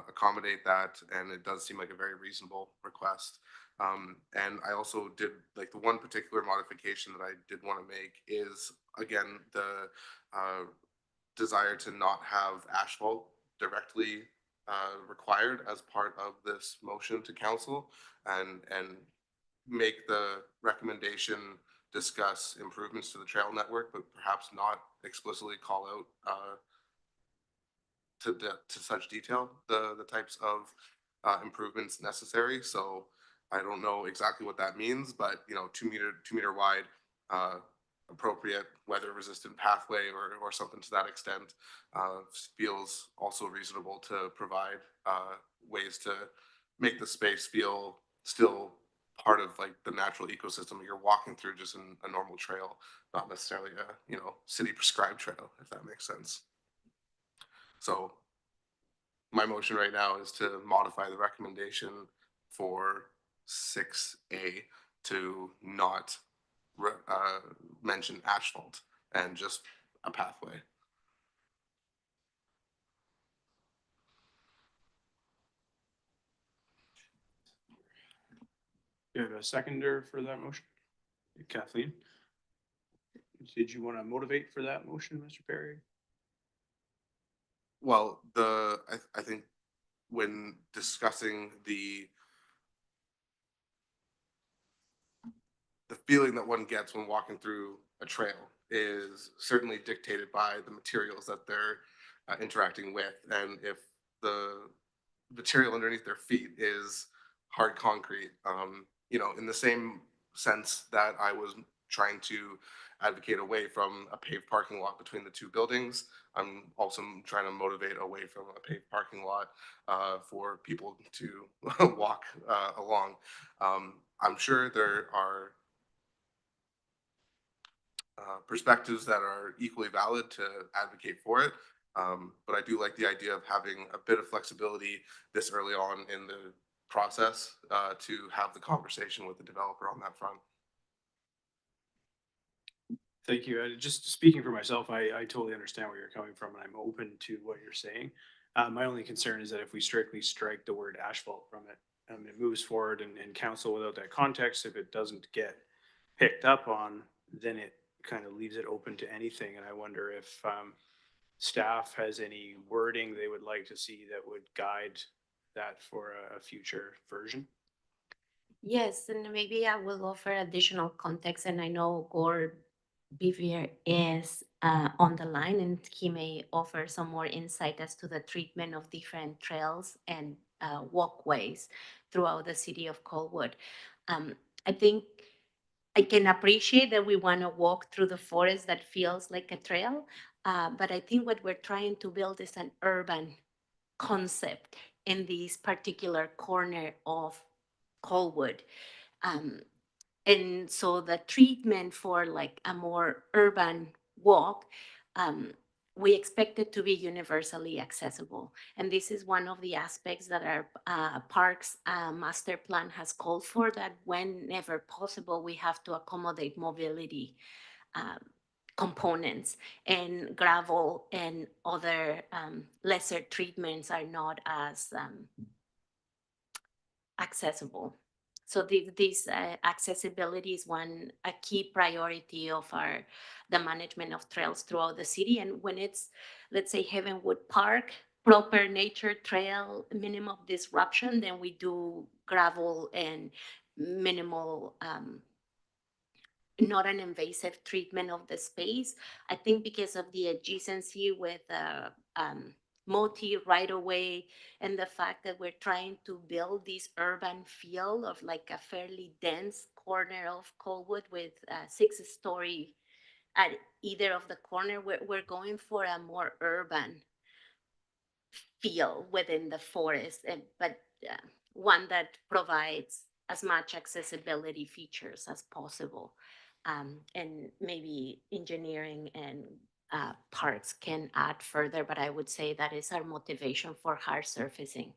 accommodate that, and it does seem like a very reasonable request. And I also did, like, the one particular modification that I did want to make is, again, the desire to not have asphalt directly required as part of this motion to council, and make the recommendation discuss improvements to the trail network, but perhaps not explicitly call out to such detail the types of improvements necessary. So I don't know exactly what that means, but 2 meter wide, uh, appropriate weather resistant pathway or something to that extent feels also reasonable to provide ways to make the space feel still part of, like, the natural ecosystem you're walking through, just in a normal trail, not necessarily a city prescribed trail, if that makes sense. So my motion right now is to modify the recommendation for 6A to not mention asphalt and just a pathway. You have a seconder for that motion? Kathleen? Did you want to motivate for that motion, Mr. Perry? Well, I think when discussing the feeling that one gets when walking through a trail is certainly dictated by the materials that they're interacting with. And if the material underneath their feet is hard concrete, in the same sense that I was trying to advocate away from a paved parking lot between the two buildings, I'm also trying to motivate away from a paved parking lot for people to walk along. I'm sure there are perspectives that are equally valid to advocate for it. But I do like the idea of having a bit of flexibility this early on in the process to have the conversation with the developer on that front. Thank you. Just speaking for myself, I totally understand where you're coming from, and I'm open to what you're saying. My only concern is that if we strictly strike the word asphalt from it, it moves forward and council without that context, if it doesn't get picked up on, then it kind of leaves it open to anything. And I wonder if staff has any wording they would like to see that would guide that for a future version. Yes, and maybe I will offer additional context. And I know Gord Bivier is on the line, and he may offer some more insight as to the treatment of different trails and walkways throughout the city of Colwood. I think I can appreciate that we want to walk through the forest that feels like a trail, but I think what we're trying to build is an urban concept in this particular corner of Colwood. Um, and so the treatment for like a more urban walk, um, we expect it to be universally accessible. And this is one of the aspects that our parks master plan has called for, that whenever possible, we have to accommodate mobility um, components, and gravel and other lesser treatments are not as accessible. So this accessibility is a key priority of the management of trails throughout the city. And when it's, let's say, Heavenwood Park, proper nature trail, minimum disruption, then we do gravel and minimal, not an invasive treatment of the space. I think because of the adjacency with Moti right away, and the fact that we're trying to build this urban feel of like a fairly dense corner of Colwood with 6-story at either of the corner. We're going for a more urban feel within the forest, but one that provides as much accessibility features as possible. And maybe engineering and parks can add further, but I would say that is our motivation for hard surfacing.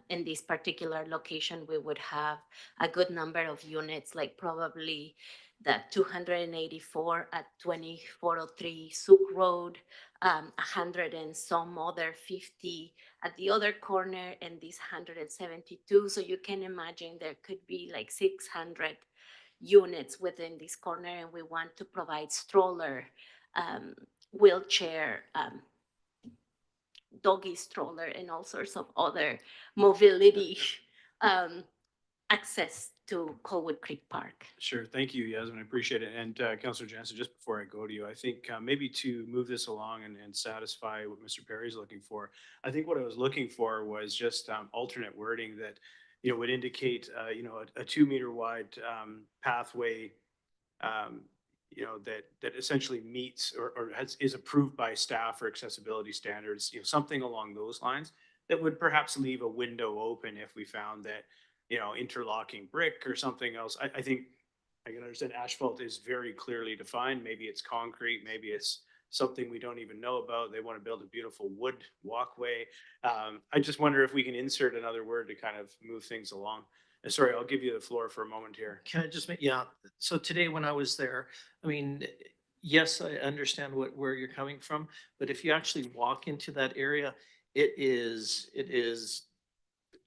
In this particular location, we would have a good number of units, like probably the 284 at 2403 Sooke Road, 100 and some other 50 at the other corner, and this 172. So you can imagine there could be like 600 units within this corner, and we want to provide stroller, wheelchair, doggy stroller, and all sorts of other mobility um, access to Colwood Creek Park. Sure. Thank you, Yasmin. I appreciate it. And Councillor Jansen, just before I go to you, I think maybe to move this along and satisfy what Mr. Perry's looking for, I think what I was looking for was just alternate wording that, would indicate, a 2 meter wide pathway, that essentially meets or is approved by staff for accessibility standards, something along those lines that would perhaps leave a window open if we found that, interlocking brick or something else. I think I can understand asphalt is very clearly defined. Maybe it's concrete, maybe it's something we don't even know about. They want to build a beautiful wood walkway. I just wonder if we can insert another word to kind of move things along. Sorry, I'll give you the floor for a moment here. Can I just make, yeah, so today when I was there, I mean, yes, I understand where you're coming from, but if you actually walk into that area, it is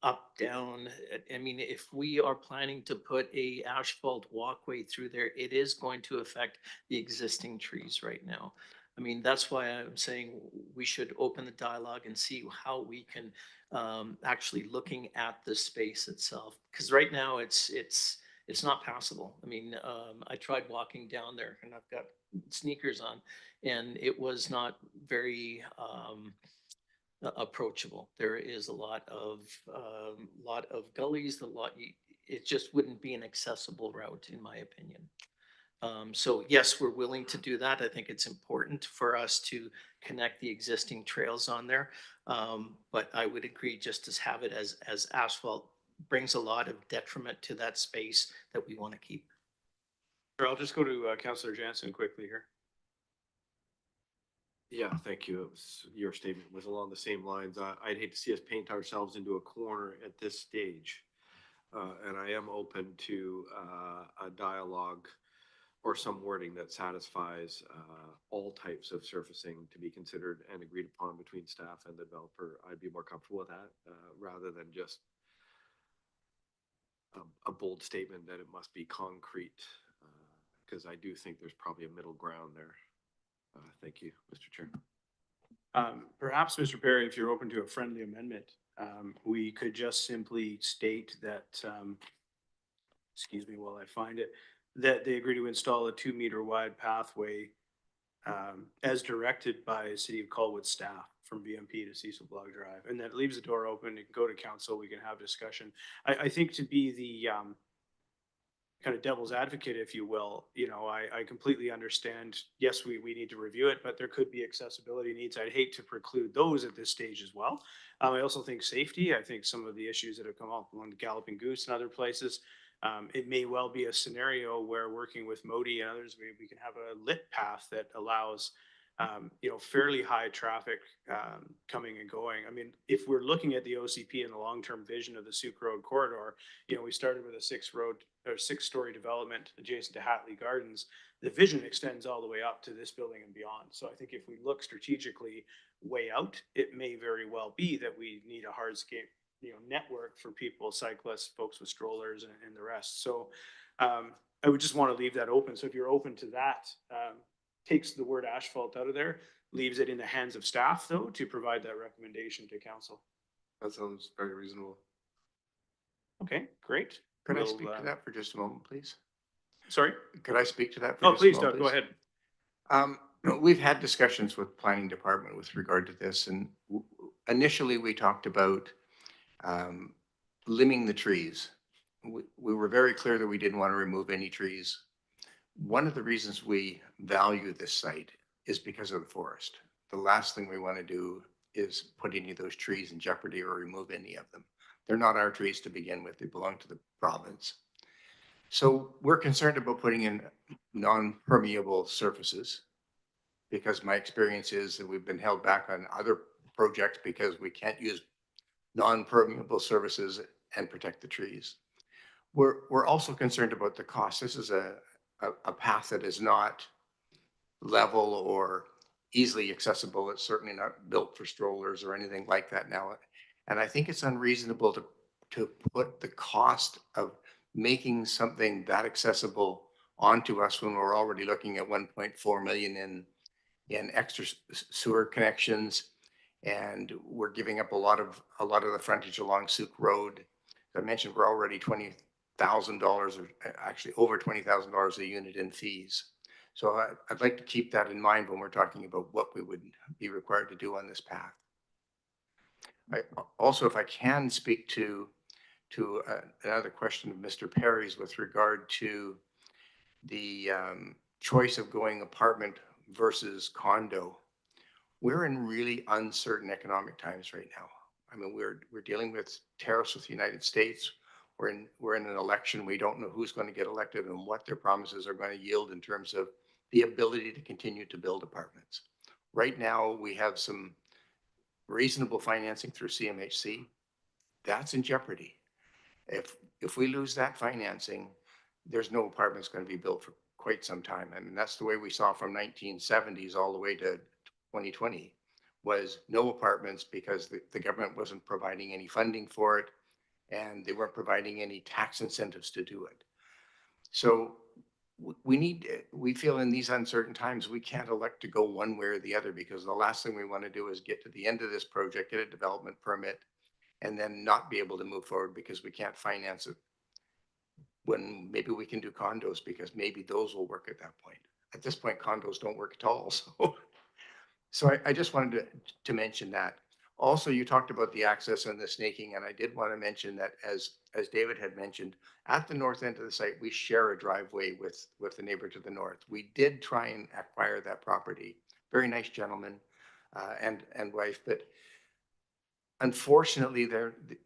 up, down. I mean, if we are planning to put a asphalt walkway through there, it is going to affect the existing trees right now. I mean, that's why I'm saying we should open the dialogue and see how we can actually looking at the space itself. Because right now it's not passable. I mean, I tried walking down there and I've got sneakers on, and it was not very approachable. There is a lot of gullies, it just wouldn't be an accessible route, in my opinion. So yes, we're willing to do that. I think it's important for us to connect the existing trails on there. But I would agree, just to have it as asphalt brings a lot of detriment to that space that we want to keep. Sure, I'll just go to Councillor Jansen quickly here. Yeah, thank you. Your statement was along the same lines. I'd hate to see us paint ourselves into a corner at this stage. And I am open to a dialogue or some wording that satisfies all types of surfacing to be considered and agreed upon between staff and the developer. I'd be more comfortable with that rather than just a bold statement that it must be concrete, because I do think there's probably a middle ground there. Thank you, Mr. Chair. Perhaps, Mr. Perry, if you're open to a friendly amendment, we could just simply state that, excuse me while I find it, that they agree to install a 2 meter wide pathway as directed by City of Colwood staff from BMP to Cecil Blog Drive. And that leaves the door open. It can go to council. We can have discussion. I think to be the kind of devil's advocate, if you will, I completely understand. Yes, we need to review it, but there could be accessibility needs. I'd hate to preclude those at this stage as well. I also think safety. I think some of the issues that have come up along the Galloping Goose and other places, it may well be a scenario where working with Modi and others, we can have a lit path that allows fairly high traffic coming and going. I mean, if we're looking at the OCP and the long-term vision of the Sooke Road corridor, we started with a 6-story development adjacent to Hatley Gardens. The vision extends all the way up to this building and beyond. So I think if we look strategically way out, it may very well be that we need a hardscape, network for people, cyclists, folks with strollers, and the rest. So I would just want to leave that open. So if you're open to that, takes the word asphalt out of there, leaves it in the hands of staff, though, to provide that recommendation to council. That sounds very reasonable. Okay, great. Could I speak to that for just a moment, please? Sorry? Could I speak to that for Oh, just please, a moment, Doug, go ahead. We've had discussions with planning department with regard to this, and initially we talked about limbing the trees. We were very clear that we didn't want to remove any trees. One of the reasons we value this site is because of the forest. The last thing we want to do is put any of those trees in jeopardy or remove any of them. They're not our trees to begin with. They belong to the province. So we're concerned about putting in non-permeable surfaces because my experience is that we've been held back on other projects because we can't use non-permeable surfaces and protect the trees. We're also concerned about the cost. This is a path that is not level or easily accessible. It's certainly not built for strollers or anything like that now. And I think it's unreasonable to put the cost of making something that accessible onto us when we're already looking at 1.4 million in extra sewer connections. And we're giving up a lot of the frontage along Sooke Road. As I mentioned, we're already $20,000, or actually over $20,000 a unit in fees. So I'd like to keep that in mind when we're talking about what we would be required to do on this path. Also, if I can speak to another question of Mr. Perry's with regard to the choice of going apartment versus condo. We're in really uncertain economic times right now. I mean, we're dealing with tariffs with the United States. We're in an election. We don't know who's going to get elected and what their promises are going to yield in terms of the ability to continue to build apartments. Right now, we have some reasonable financing through CMHC. That's in jeopardy. If we lose that financing, there's no apartments going to be built for quite some time. I mean, that's the way we saw from 1970s all the way to 2020 was no apartments because the government wasn't providing any funding for it and they weren't providing any tax incentives to do it. So we feel in these uncertain times, we can't elect to go one way or the other because the last thing we want to do is get to the end of this project, get a development permit, and then not be able to move forward because we can't finance it. When maybe we can do condos because maybe those will work at that point. At this point, condos don't work at all. So I just wanted to mention that. Also, you talked about the access and the snaking, and I did want to mention that as David had mentioned, at the north end of the site, we share a driveway with the neighbor to the north. We did try and acquire that property. Very nice gentleman and wife, but unfortunately,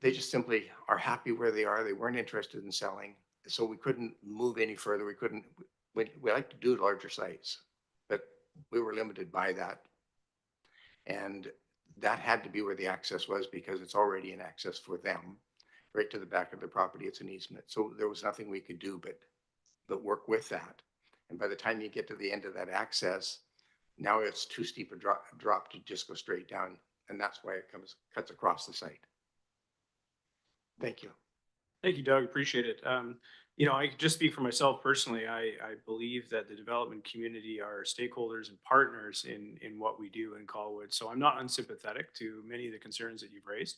they just simply are happy where they are. They weren't interested in selling, so we couldn't move any further. We like to do larger sites, but we were limited by that. And that had to be where the access was because it's already an access for them, right to the back of the property. It's an easement. So there was nothing we could do but work with that. And by the time you get to the end of that access, now it's too steep a drop to just go straight down. And that's why it cuts across the site. Thank you. Thank you, Doug. Appreciate it. You know, I can just speak for myself personally. I believe that the development community are stakeholders and partners in what we do in Colwood. So I'm not unsympathetic to many of the concerns that you've raised.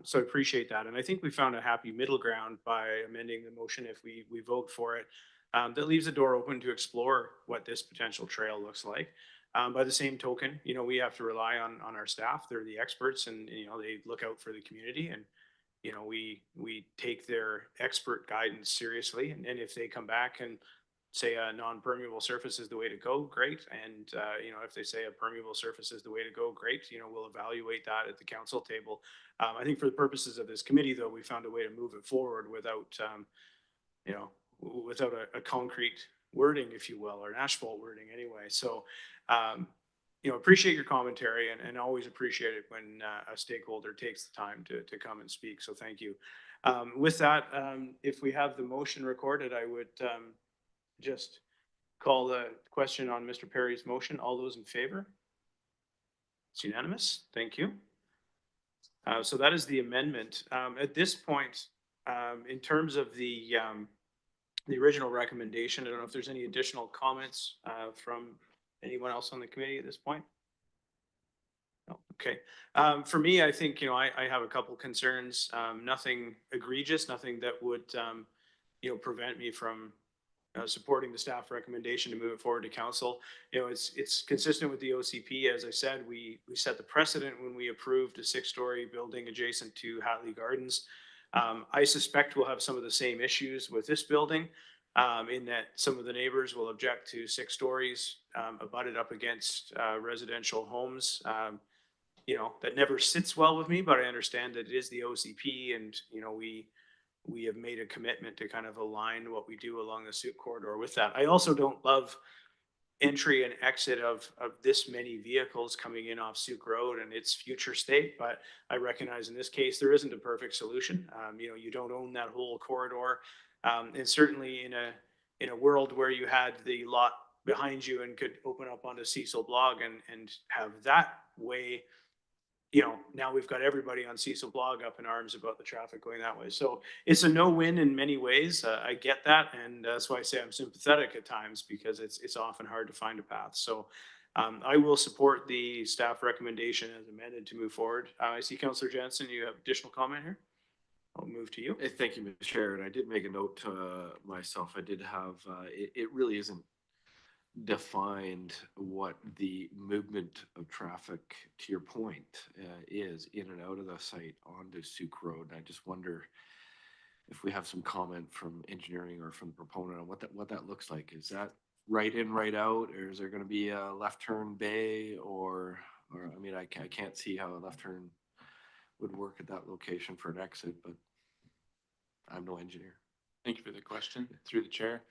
So I appreciate that. And I think we found a happy middle ground by amending the motion if we vote for it. That leaves the door open to explore what this potential trail looks like. By the same token, you know, we have to rely on our staff. They're the experts and, you know, they look out for the community and, you know, we take their expert guidance seriously. And if they come back and say a non-permeable surface is the way to go, great. And, you know, if they say a permeable surface is the way to go, great. You know, we'll evaluate that at the council table. I think for the purposes of this committee, though, we found a way to move it forward without, you know, without a concrete wording, if you will, or an asphalt wording anyway. So, you know, appreciate your commentary and always appreciate it when a stakeholder takes the time to come and speak. So thank you. With that, if we have the motion recorded, I would just call the question on Mr. Perry's motion. All those in favor? It's unanimous. Thank you. So that is the amendment. At this point, in terms of the original recommendation, I don't know if there's any additional comments from anyone else on the committee at this point? No. Okay. For me, I think, you know, I have a couple concerns, nothing egregious, nothing that would, you know, prevent me from supporting the staff recommendation to move it forward to council. You know, it's consistent with the OCP. As I said, we set the precedent when we approved a 6-story building adjacent to Hatley Gardens. I suspect we'll have some of the same issues with this building. in that some of the neighbors will object to 6 stories, abutted up against, residential homes. You know, that never sits well with me, but I understand that it is the OCP and, you know, we have made a commitment to kind of align what we do along the Sooke corridor with that. I also don't love entry and exit of this many vehicles coming in off Sooke Road and its future state, but I recognize in this case, there isn't a perfect solution. You know, you don't own that whole corridor. And certainly in a world where you had the lot behind you and could open up onto Cecil Blog and have that way, you know, now we've got everybody on Cecil Blog up in arms about the traffic going that way. So it's a no-win in many ways. I get that, and that's why I say I'm sympathetic at times because it's often hard to find a path. So I will support the staff recommendation as amended to move forward. I see Councillor Jensen, you have additional comment here? I'll move to you. Thank you, Mr. Chair. And I did make a note myself. I did have, it really isn't defined what the movement of traffic, to your point, is in and out of the site onto Sooke Road. And I just wonder if we have some comment from engineering or from the proponent on what that looks like. Is that right in, right out, or is there going to be a left turn bay, or I mean, I can't see how a left turn would work at that location for an exit, but I'm no engineer. Thank you for the question through the chair.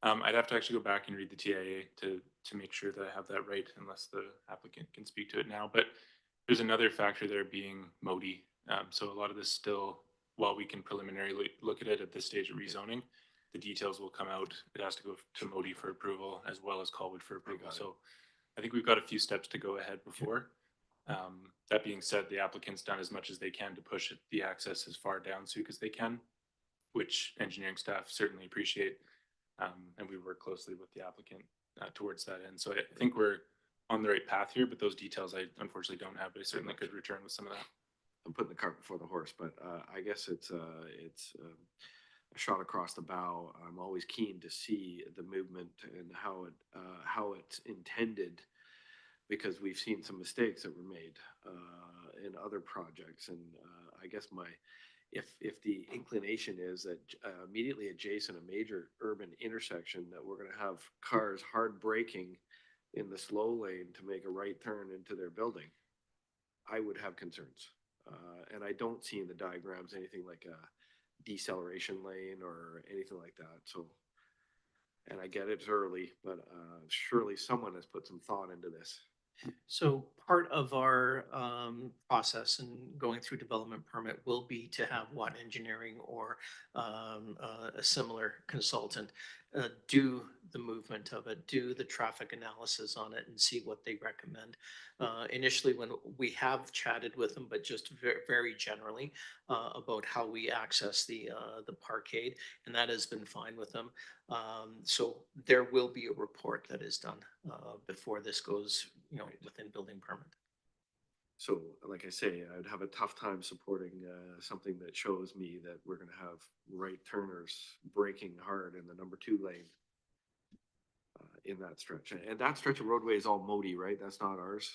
I'd have to actually go back and read the TIA to make sure that I have that right, unless the applicant can speak to it now. But there's another factor there being MODI. So a lot of this still, while we can preliminarily look at it at this stage of rezoning, the details will come out. It has to go to MODI for approval as well as Colwood for approval. So I think we've got a few steps to go ahead before. That being said, the applicant's done as much as they can to push the access as far down Sooke as they can, which engineering staff certainly appreciate. And we work closely with the applicant towards that end. So I think we're on the right path here, but those details I unfortunately don't have, but I certainly could return with some of that. I'm putting the cart before the horse, but I guess it's a shot across the bow. I'm always keen to see the movement and how it's intended, because we've seen some mistakes that were made in other projects. And I guess if the inclination is that immediately adjacent a major urban intersection that we're going to have cars hard braking in the slow lane to make a right turn into their building, I would have concerns. And I don't see in the diagrams anything like a deceleration lane or anything like that. So, and I get it's early, but surely someone has put some thought into this. So part of our process and going through development permit will be to have Watt Engineering or a similar consultant do the movement of it, do the traffic analysis on it, and see what they recommend. Initially, when we have chatted with them, but just very generally about how we access the parkade, and that has been fine with them. So there will be a report that is done before this goes, you know, within building permit. So, like I say, I'd have a tough time supporting something that shows me that we're going to have right turners braking hard in the number 2 lane in that stretch. And that stretch of roadway is all MODI, right? That's not ours.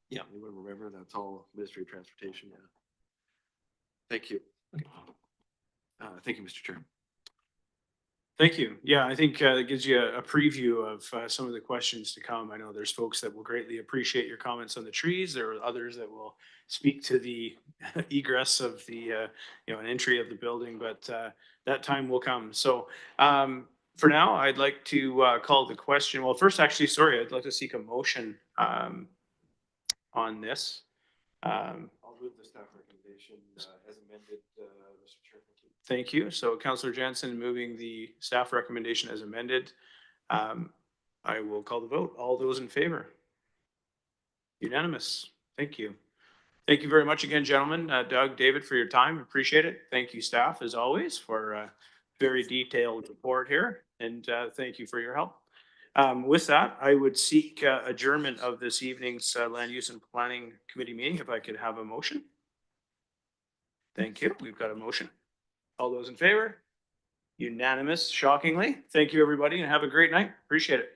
Yeah. Anyone remember? That's all Ministry of Transportation. Yeah. Thank you. Okay. Thank you, Mr. Chair. Thank you. Yeah, I think it gives you a preview of some of the questions to come. I know there's folks that will greatly appreciate your comments on the trees. There are others that will speak to the egress of the, you know, an entry of the building, but that time will come. So for now, I'd like to call the question. Well, first, actually, sorry, I'd like to seek a motion on this. I'll move the staff recommendation as amended, Mr. Chair. Thank you. So Councillor Jensen moving the staff recommendation as amended. I will call the vote. All those in favor? Unanimous. Thank you. Thank you very much again, gentlemen. Doug, David, for your time. Appreciate it. Thank you, staff, as always, for a very detailed report here. And thank you for your help. With that, I would seek adjournment of this evening's Land Use and Planning Committee meeting, if I could have a motion. Thank you. We've got a motion. All those in favor? Unanimous, shockingly. Thank you, everybody, and have a great night. Appreciate it.